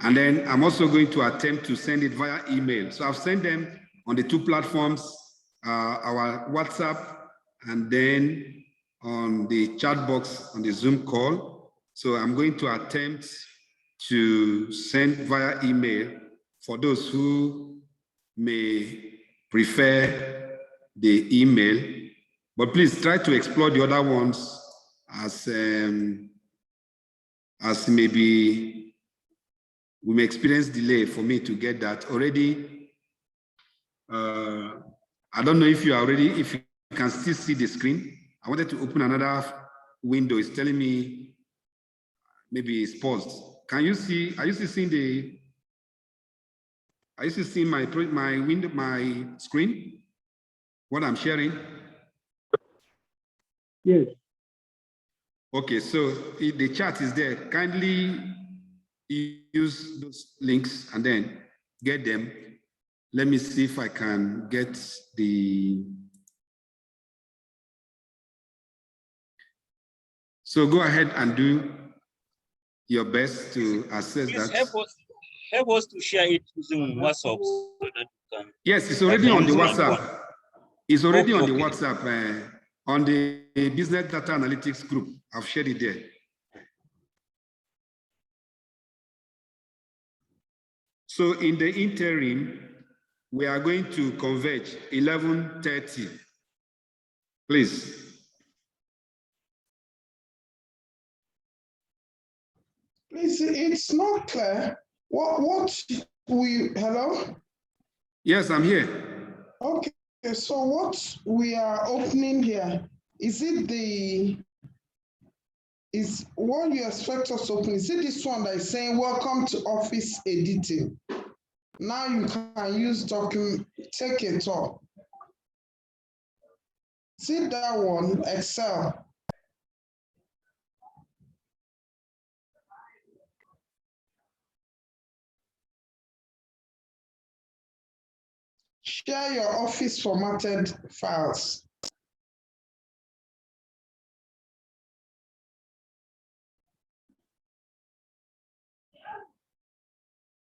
And then I'm also going to attempt to send it via email. So I've sent them on the two platforms, our WhatsApp and then on the chat box on the Zoom call. So I'm going to attempt to send via email for those who may prefer the email, but please try to explore the other ones as maybe we may experience delay for me to get that already. I don't know if you are already, if you can still see the screen. I wanted to open another window. It's telling me maybe it's paused. Can you see, are you still seeing my window, my screen? What I'm sharing? Yes. Okay, so the chat is there. Kindly use those links and then get them. Let me see if I can get the. So go ahead and do your best to assess Please that. help us. help us to share it using WhatsApp so that we can. Yes, it's already on the WhatsApp. It's already on the Okay. WhatsApp, on the Business Data Analytics group. I've shared it there. So in the interim, we are going to converge 11:30. Please. Please, it's not clear. Hello? Yes, I'm here. Okay, so what we are opening here, is what you expect us to open? Is it this one that is saying, welcome to Office editing? Now you can use document, take it off. See that one, Excel. Share your Office formatted files.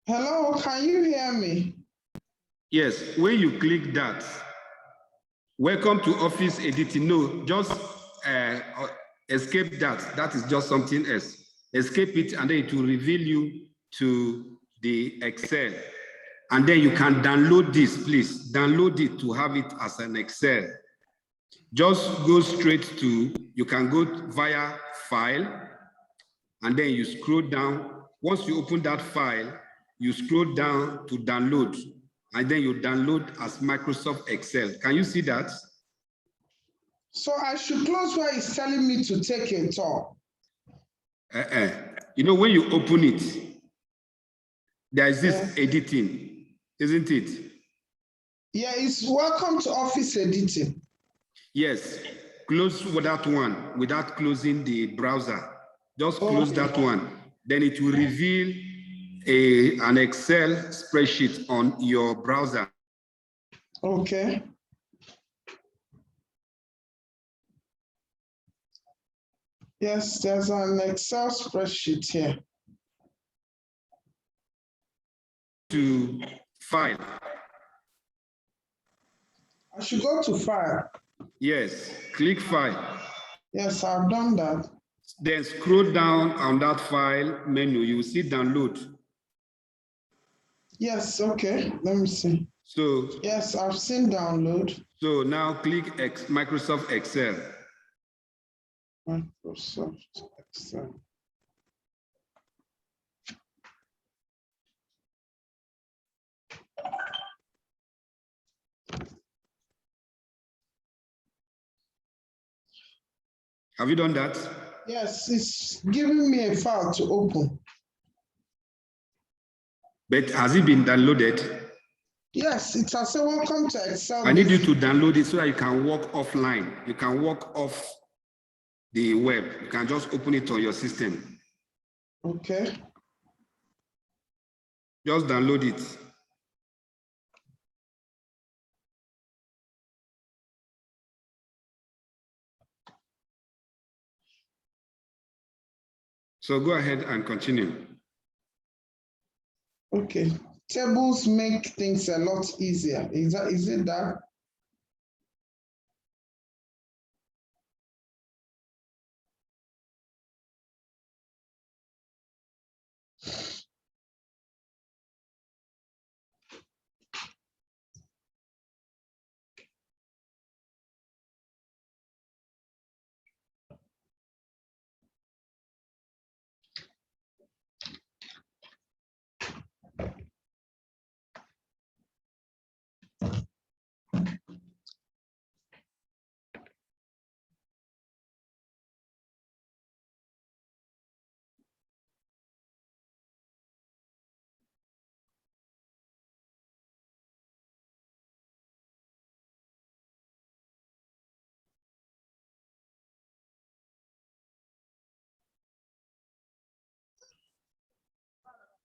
Hello, can you hear me? Yes, when you click that, welcome to Office editing. No, just escape that. That is just something else. Escape it, and then it will reveal you to the Excel. And then you can download this, please. Download it to have it as an Excel. Just go straight to, you can go via File, and then you scroll down. Once you open that file, you scroll down to download, and then you download as Microsoft Excel. Can you see that? So I should close where it's telling me to take it off. You know, when you open it, there is this editing, isn't it? Yeah, it's welcome to Office editing. Yes, close that one without closing the browser. Just close that one. Then it will reveal an Excel spreadsheet on your browser. Okay. Yes, there's an Excel spreadsheet here. To File. I should go to File. Yes, click File. Yes, I've done that. Then scroll down on that file menu. You will see download. Yes, okay. Let me see. So yes, I've seen download. So now click Microsoft Excel. Microsoft Excel. Have you done that? Yes, it's giving me a file to open. But has it been downloaded? Yes, it has said welcome to Excel. I need you to download it so that you can work offline. You can work off the web. You can just open it on your system. Okay. Just download it. So go ahead and continue. Okay. Tables make things a lot easier. Is it that?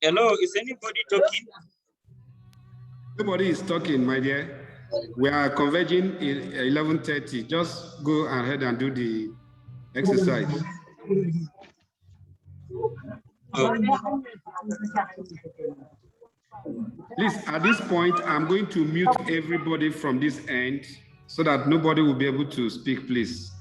Hello, is anybody talking? Nobody is talking, my dear. We are converging in 11:30. Just go ahead and do the exercise. Please, at this point, I'm going to mute everybody from this end so that nobody will be able to speak, please.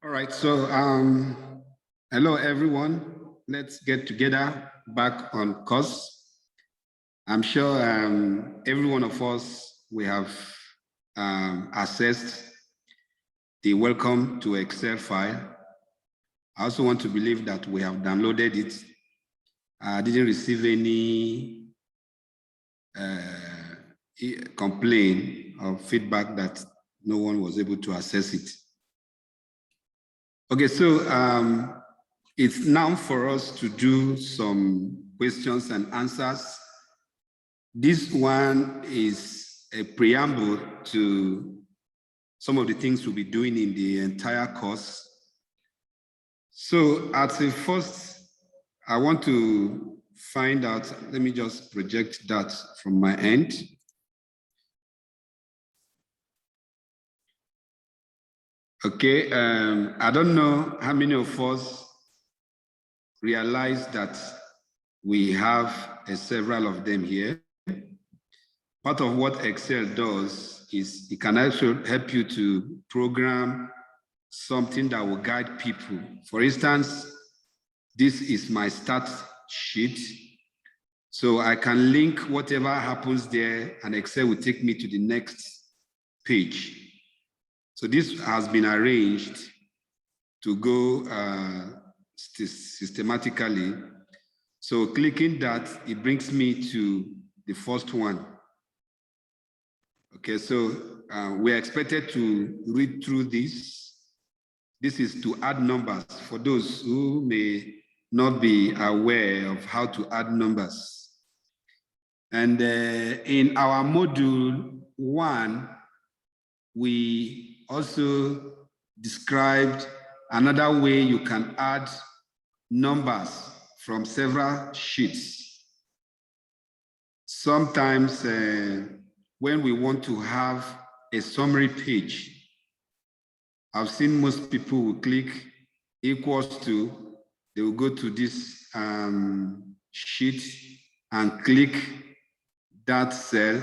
All right, so hello everyone. Let's get together back on course. I'm sure every one of us, we have accessed the welcome to Excel file. I also want to believe that we have downloaded it. I didn't receive any complaint or feedback that no one was able to access it. Okay, so it's now for us to do some questions and answers. This one is a preamble to some of the things we'll be doing in the entire course. So at the first, I want to find out, let me just project that from my end. Okay, I don't know how many of us realize that we have several of them here. Part of what Excel does is it can also help you to program something that will guide people. For instance, this is my start sheet. So I can link whatever happens there and Excel will take me to the next page. So this has been arranged to go systematically. So clicking that, it brings me to the first one. Okay, so we're expected to read through this. This is to add numbers for those who may not be aware of how to add numbers. And in our module 1, we also described another way you can add numbers from several sheets. Sometimes when we want to have a summary page, I've seen most people will click equals to, they will go to this sheet and click that cell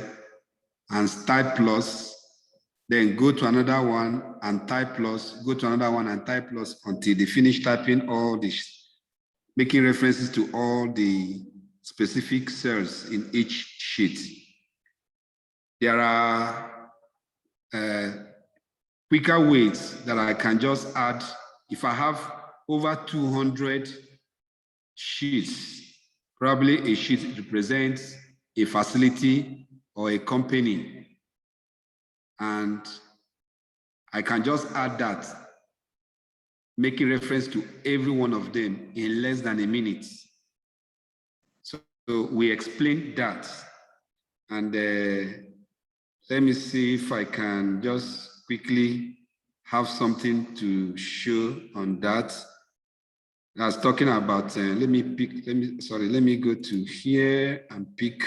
and type plus, then go to another one and type plus, go to another one and type plus until they finish typing all this, making references to all the specific cells in each sheet. There are quicker ways that I can just add. If I have over 200 sheets, probably a sheet represents a facility or a company. And I can just add that, making reference to every one of them in less than a minute. So we explained that. And let me see if I can just quickly have something to show on that. I was talking about, let me go to here and pick.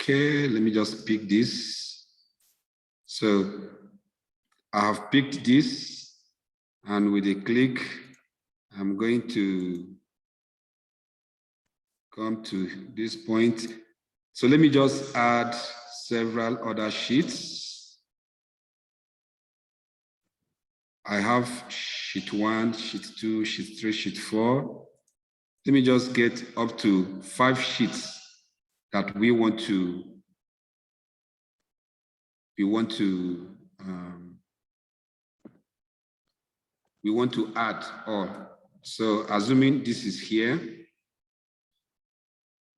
Okay, let me just pick this. So I have picked this, and with a click, I'm going to come to this point. So let me just add several other sheets. I have sheet 1, sheet 2, sheet 3, sheet 4. Let me just get up to 5 sheets that we want to add all. So assuming this is here.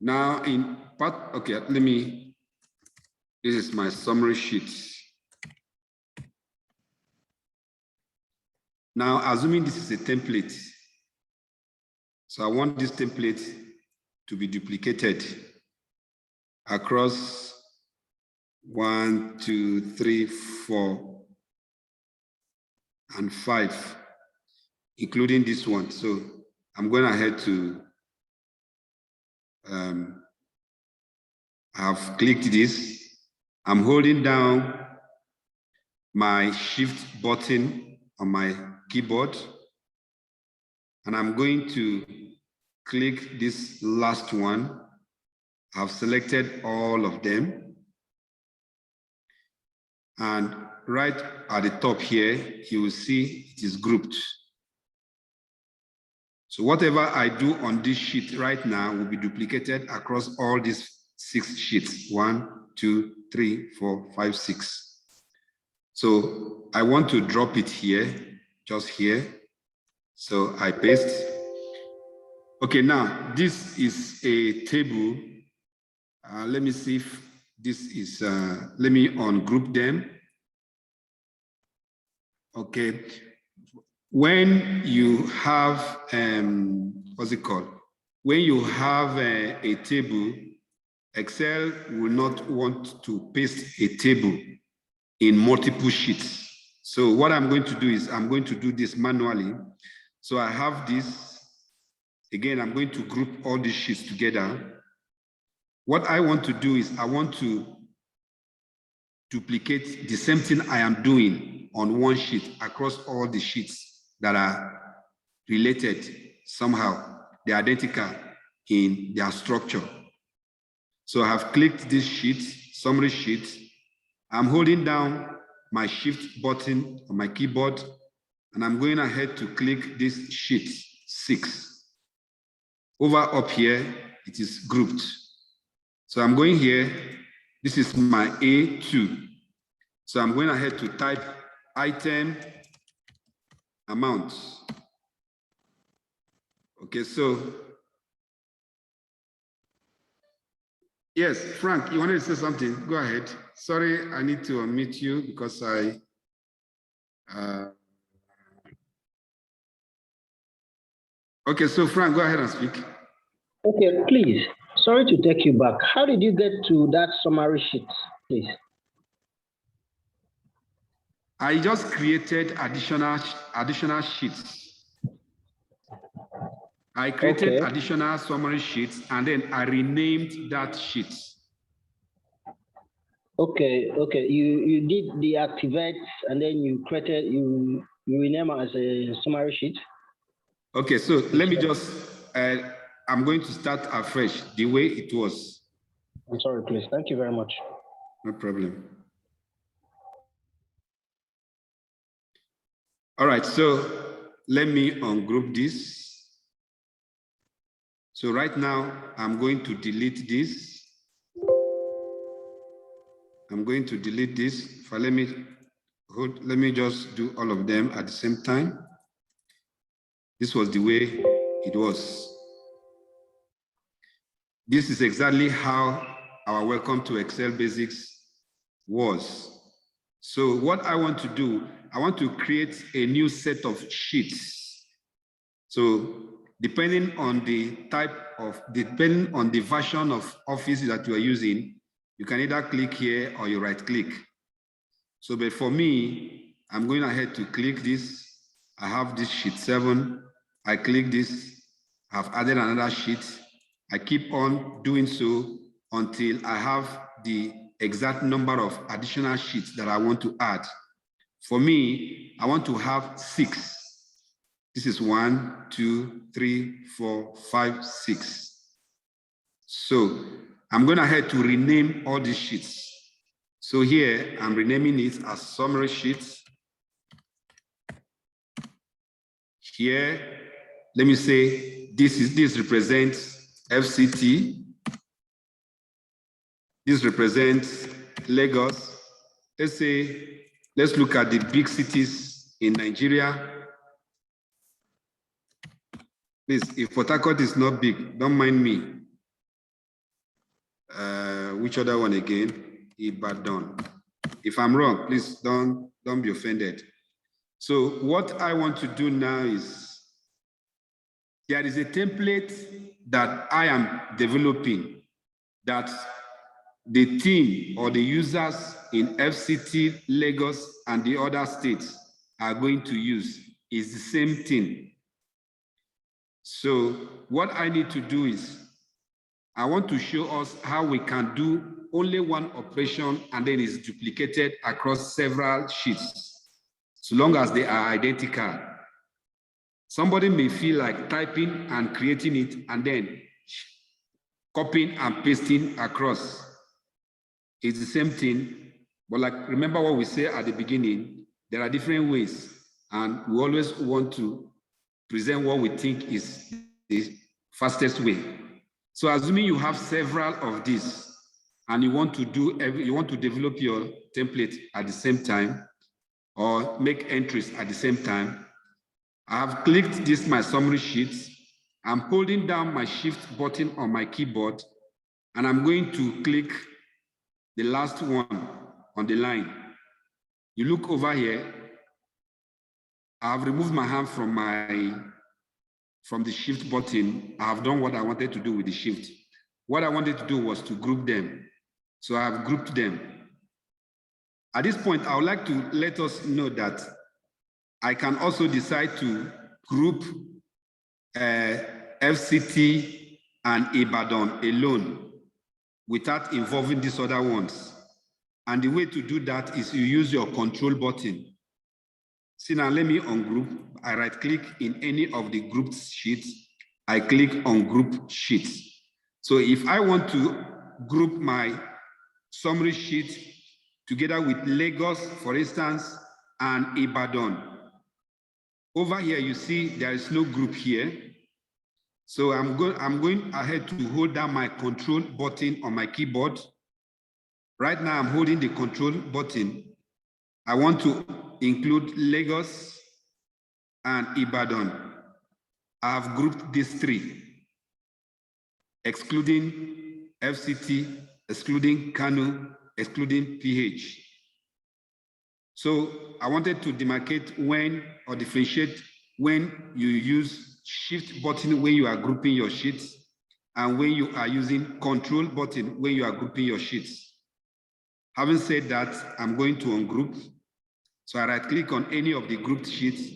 Now in part, okay, this is my summary sheet. Now assuming this is a template. So I want this template to be duplicated across 1, 2, 3, 4, and 5, including this one. So I'm going ahead to, I've clicked this. I'm holding down my shift button on my keyboard, and I'm going to click this last one. I've selected all of them. And right at the top here, you will see it is grouped. So whatever I do on this sheet right now will be duplicated across all these 6 sheets. 1, 2, 3, 4, 5, 6. So I want to drop it here, just here. So I paste. Okay, now this is a table. Let me see if this is, let me ungroup them. Okay. When you have, what's it called? When you have a table, Excel will not want to paste a table in multiple sheets. So what I'm going to do is I'm going to do this manually. So I have this. Again, I'm going to group all these sheets together. What I want to do is I want to duplicate the same thing I am doing on one sheet across all the sheets that are related somehow. They're identical in their structure. So I have clicked this sheet, summary sheet. I'm holding down my shift button on my keyboard, and I'm going ahead to click this sheet 6. Over up here, it is grouped. So I'm going here. This is my A2. So I'm going ahead to type item amount. Okay, so yes, Frank, you wanted to say something? Go ahead. Sorry, I need to unmute you because okay, so Frank, go ahead and speak. Okay, please. Sorry to take you back. How did you get to that summary sheet, please? I just created additional sheets. I created additional summary sheets and then I renamed that sheet. Okay. You did deactivate and then you created, you rename as a summary sheet. Okay, so let me just, I'm going to start afresh the way it was. I'm sorry, please. Thank you very much. No problem. All right, so let me ungroup this. So right now, I'm going to delete this. I'm going to delete this. Let me just do all of them at the same time. This was the way it was. This is exactly how our Welcome to Excel Basics was. So what I want to do, I want to create a new set of sheets. So depending on the depending on the version of Office that you are using, you can either click here or you right click. So but for me, I'm going ahead to click this. I have this sheet 7. I click this. I've added another sheet. I keep on doing so until I have the exact number of additional sheets that I want to add. For me, I want to have 6. This is 1, 2, 3, 4, 5, 6. So I'm going ahead to rename all these sheets. So here I'm renaming it as summary sheets. Here, let me say this represents FCT. This represents Lagos. Let's look at the big cities in Nigeria. Please, if Port Harcourt is not big, don't mind me. Which other one again? Ibadan. If I'm wrong, please don't be offended. So what I want to do now is, there is a template that I am developing that the team or the users in FCT, Lagos, and the other states are going to use. Is the same thing. So what I need to do is, I want to show us how we can do only one operation and then it's duplicated across several sheets, so long as they are identical. Somebody may feel like typing and creating it and then copying and pasting across. It's the same thing, But like, remember what we say at the beginning, there are different ways, and we always want to present what we think is the fastest way. So assuming you have several of these, and you want to develop your template at the same time, or make entries at the same time, I have clicked this, my summary sheet. I'm holding down my shift button on my keyboard, and I'm going to click the last one on the line. You look over here, I have removed my hand from the shift button. I have done what I wanted to do with the shift. What I wanted to do was to group them. So I have grouped them. At this point, I would like to let us know that I can also decide to group FCT and Ibadan alone without involving these other ones. And the way to do that is you use your control button. See, now let me ungroup. I right click in any of the grouped sheets. I click on group sheets. So if I want to group my summary sheet together with Lagos, for instance, and Ibadan, over here you see there is no group here. So I'm going ahead to hold down my control button on my keyboard. Right now I'm holding the control button. I want to include Lagos and Ibadan. I have grouped these three, excluding FCT, excluding Kano, excluding PH. So I wanted to demarcate when, or differentiate when you use shift button when you are grouping your sheets, and when you are using control button when you are grouping your sheets. Having said that, I'm going to ungroup. So I right click on any of the grouped sheets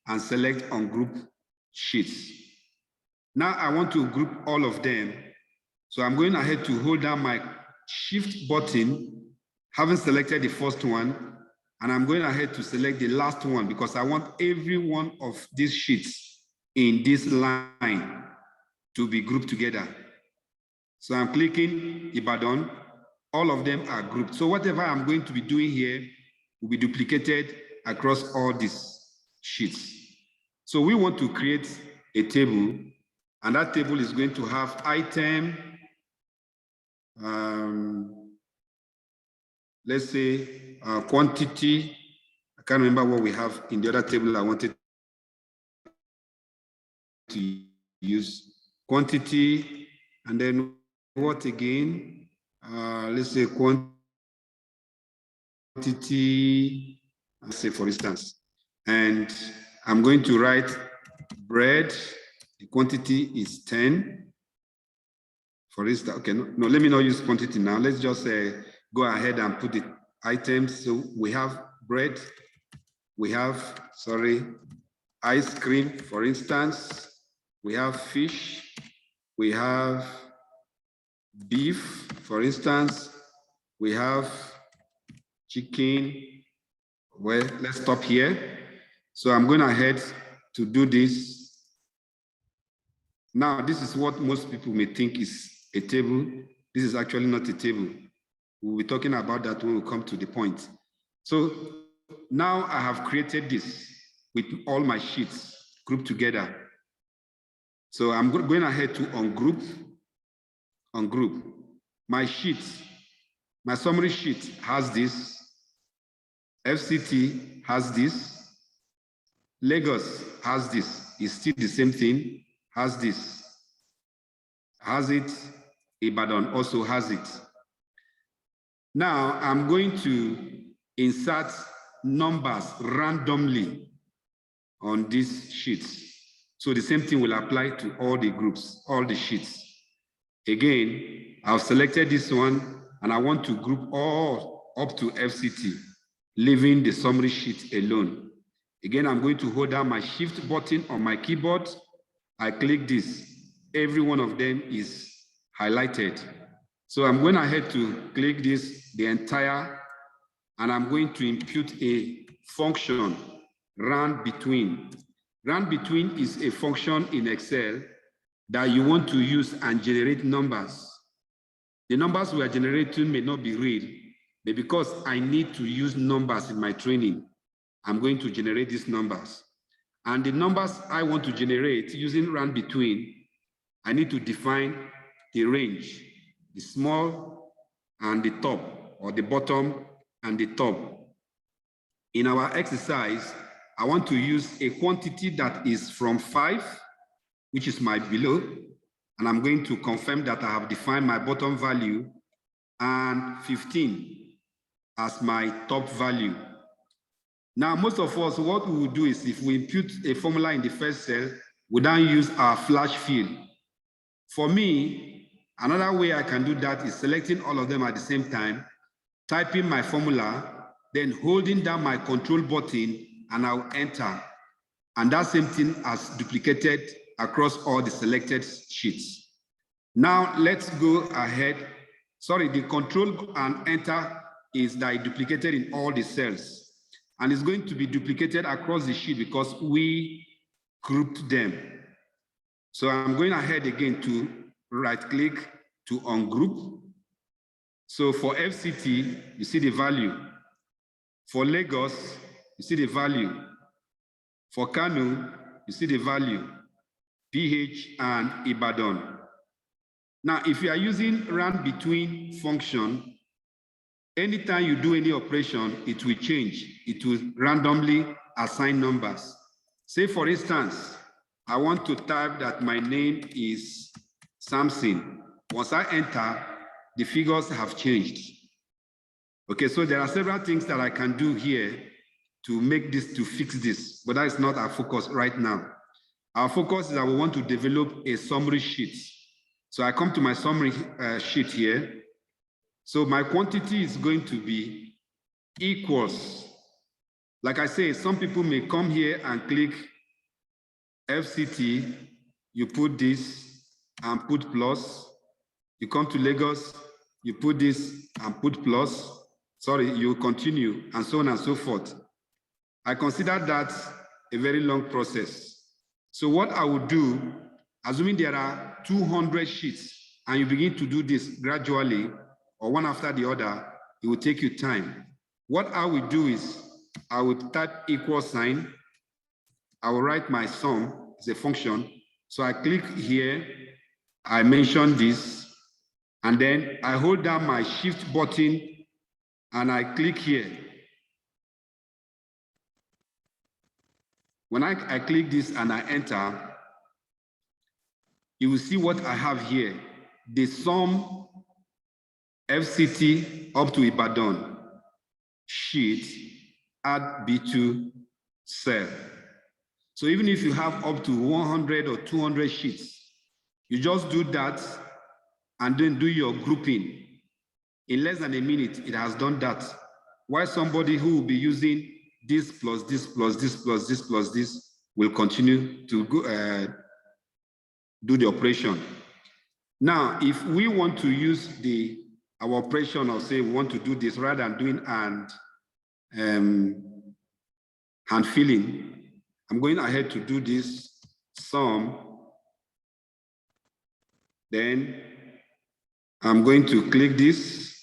and select ungroup sheets. Now I want to group all of them. So I'm going ahead to hold down my shift button, having selected the first one, and I'm going ahead to select the last one because I want every one of these sheets in this line to be grouped together. So I'm clicking Ibadan. All of them are grouped. So whatever I'm going to be doing here will be duplicated across all these sheets. So we want to create a table, and that table is going to have item, let's say quantity. I can't remember what we have in the other table I wanted to use. Quantity, and then what again? Let's say quantity, let's say for instance, and I'm going to write bread. The quantity is 10. For instance, okay, no, let me not use quantity now. Let's just go ahead and put the items. So we have bread, we have, ice cream, for instance, we have fish, we have beef, for instance, we have chicken. Well, let's stop here. So I'm going ahead to do this. Now, this is what most people may think is a table. This is actually not a table. We'll be talking about that when we come to the point. So now I have created this with all my sheets grouped together. So I'm going ahead to ungroup. My sheets, my summary sheet has this. FCT has this. Lagos has this. It's still the same thing. Has this. Has it. Ibadan also has it. Now I'm going to insert numbers randomly on these sheets. So the same thing will apply to all the groups, all the sheets. Again, I've selected this one and I want to group all up to FCT, leaving the summary sheet alone. Again, I'm going to hold down my shift button on my keyboard. I click this. Every one of them is highlighted. So I'm going ahead to click this, the entire, and I'm going to impute a function, round between. Round between is a function in Excel that you want to use and generate numbers. The numbers we are generating may not be real, But because I need to use numbers in my training, I'm going to generate these numbers. And the numbers I want to generate using run between, I need to define the range, the small and the top, or the bottom and the top. In our exercise, I want to use a quantity that is from 5, which is my below, and I'm going to confirm that I have defined my bottom value, and 15 as my top value. Now, most of us, what we will do is if we input a formula in the first cell, we then use our flash field. For me, another way I can do that is selecting all of them at the same time, typing my formula, then holding down my control button, and I'll enter. And that same thing as duplicated across all the selected sheets. Now, let's go ahead. Sorry, the control and enter is that duplicated in all the cells. And it's going to be duplicated across the sheet because we grouped them. So I'm going ahead again to right-click to ungroup. So for FCT, you see the value. For Lagos, you see the value. For Kano, you see the value. PH and Ibadan. Now, if you are using run between function, anytime you do any operation, it will change. It will randomly assign numbers. Say, for instance, I want to type that my name is Samson. Once I enter, the figures have changed. Okay, so there are several things that I can do here to make this, to fix this, but that is not our focus right now. Our focus is that we want to develop a summary sheet. So I come to my summary sheet here. So my quantity is going to be equals. Like I say, some people may come here and click FCT, you put this and put plus. You come to Lagos, you put this and put plus. Sorry, you continue, and so on and so forth. I consider that a very long process. So what I would do, assuming there are 200 sheets, and you begin to do this gradually, or one after the other, it will take you time. What I will do is, I will type equal sign, I will write my sum as a function. So I click here, I mention this, and then I hold down my shift button, and I click here. When I click this and I enter, you will see what I have here. The sum FCT up to Ibadan sheet add B2 cell. So even if you have up to 100 or 200 sheets, you just do that and then do your grouping. In less than a minute, it has done that. While somebody who will be using this plus this plus this plus this plus this will continue to go, do the operation. Now, if we want to use our operation, or say we want to do this rather than doing hand filling, I'm going ahead to do this sum. Then I'm going to click this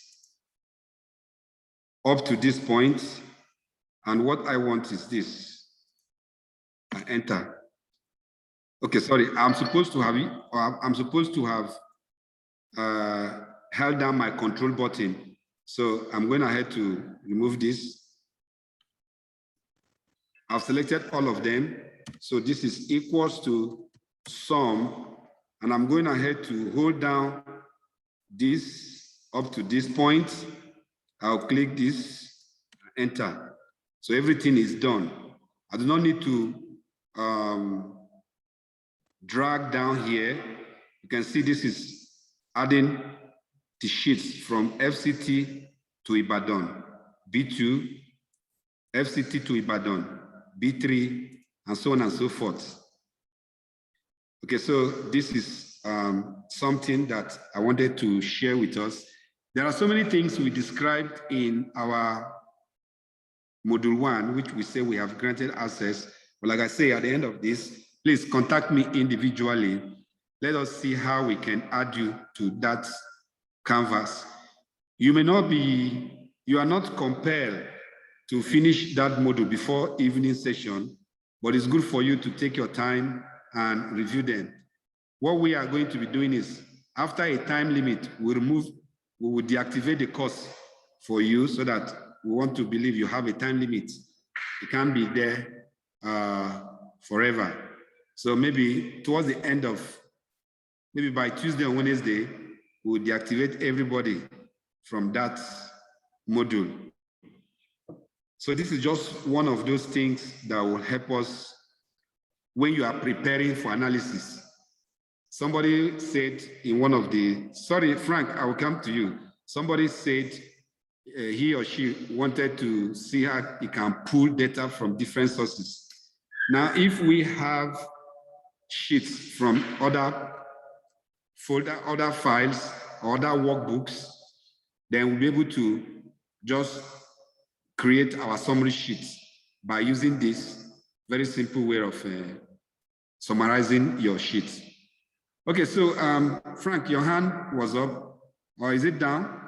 up to this point. And what I want is this. I enter. Okay, sorry, I'm supposed to have held down my control button. So I'm going ahead to remove this. I've selected all of them. So this is equals to sum, and I'm going ahead to hold down this up to this point. I'll click this, enter. So everything is done. I do not need to drag down here. You can see this is adding the sheets from FCT to Ibadan, B2, FCT to Ibadan, B3, and so on and so forth. Okay, so this is something that I wanted to share with us. There are so many things we described in our module 1, which we say we have granted access. But like I say, at the end of this, please contact me individually. Let us see how we can add you to that canvas. You may You are not compelled to finish that module before evening session, but it's good for you to take your time and review them. What we are going to be doing is, after a time limit, we will deactivate the course for you so that we want to believe you have a time limit. It can't be there forever. So maybe towards the end of, maybe by Tuesday or Wednesday, we'll deactivate everybody from that module. So this is just one of those things that will help us when you are preparing for analysis. Somebody said in one of the, sorry, Frank, I will come to you. Somebody said he or she wanted to see how he can pull data from different sources. Now, if we have sheets from other files, or other workbooks, then we'll be able to just create our summary sheets by using this very simple way of summarizing your sheets. Okay, so Frank, your hand was up, or is it down?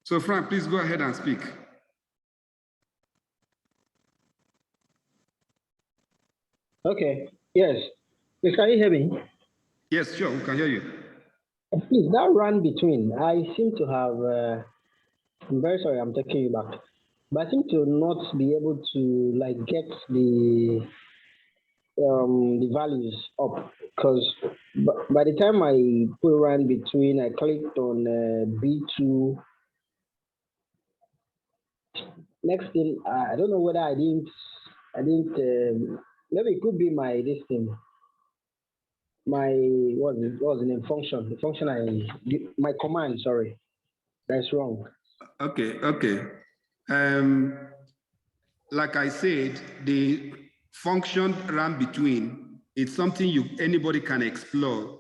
So Frank, please go ahead and speak. Okay, yes. Can you hear me? Yes, sure, we can hear you. Please, that run between, I seem to have, I'm very sorry, I'm taking you back, but I seem to not be able to like get the values up, because by the time I put run between, I clicked on B2. Next thing, I don't know whether I didn't, maybe it could be my this thing. My what was the name function? The function my command, sorry. That's wrong. Okay. Like I said, the function run between, it's something anybody can explore.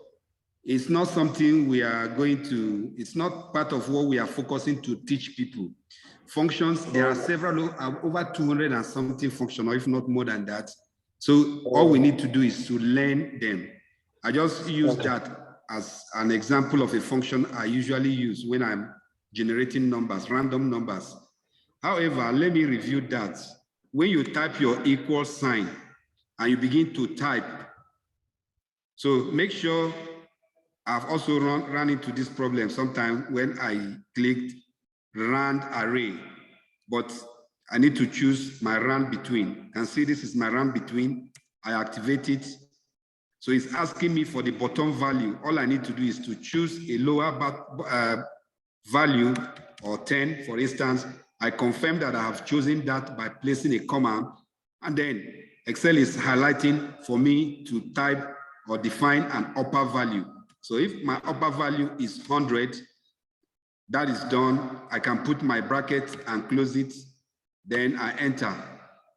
It's not something we are going to, it's not part of what we are focusing to teach people. Functions, there are several, over 200 and something functions, or if not more than that. So all we need to do is to learn them. I just use that as an example of a function I usually use when I'm generating numbers, random numbers. However, let me review that. When you type your equal sign and you begin to type, so make sure, I've also run into this problem sometimes when I clicked rand array, but I need to choose my rand between. And see, this is my rand between. I activate it. So it's asking me for the bottom value. All I need to do is to choose a lower value, or 10, for instance. I confirm that I have chosen that by placing a comma, and then Excel is highlighting for me to type or define an upper value. So if my upper value is 100, that is done. I can put my bracket and close it, then I enter.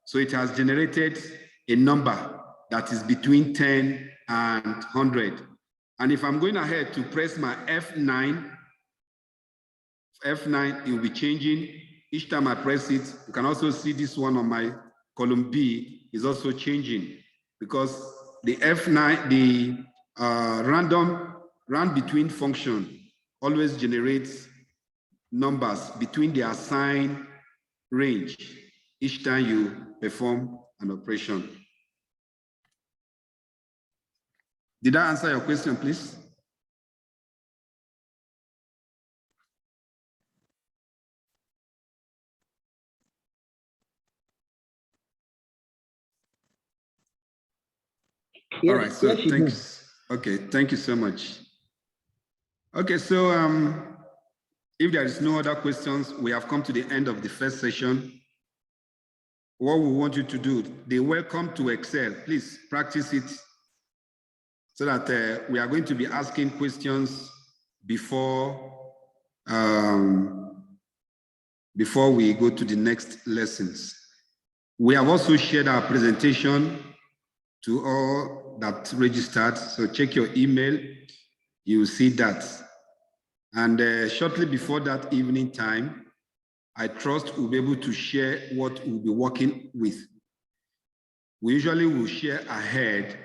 So it has generated a number that is between 10 and 100. And if I'm going ahead to press my F9, it will be changing. Each time I press it, you can also see this one on my column B is also changing, because the F9, the random run between function always generates numbers between the assigned range each time you perform an operation. Did I answer your question, please? Yes, all right, so yes, thanks. Okay, thank you so much. Okay, so if there is no other questions, we have come to the end of the first session. What we want you to do, the welcome to Excel, please practice it, so that we are going to be asking questions before we go to the next lessons. We have also shared our presentation to all that registered, so check your email, you will see that. And shortly before that evening time, I trust we'll be able to share what we'll be working with. We usually will share ahead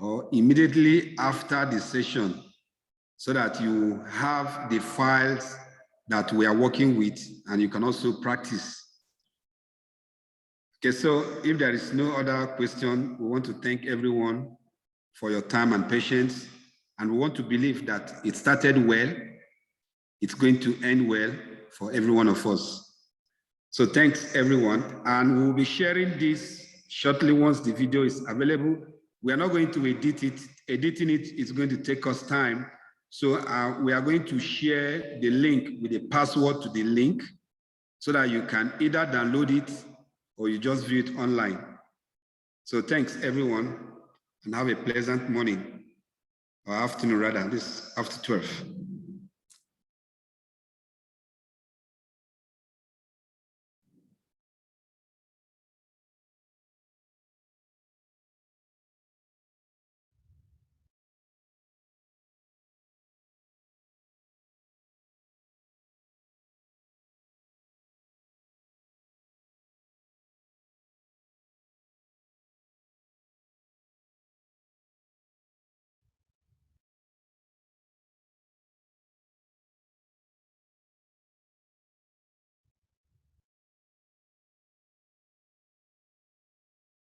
or immediately after the session so that you have the files that we are working with and you can also practice. Okay, so if there is no other question, we want to thank everyone for your time and patience. And we want to believe that it started well, it's going to end well for every one of us. So thanks everyone. And we'll be sharing this shortly once the video is available. We are not going to edit it. Editing it is going to take us time. So we are going to share the link with the password to the link so that you can either download it or you just view it online. So thanks everyone and have a pleasant morning or afternoon rather, this after 12.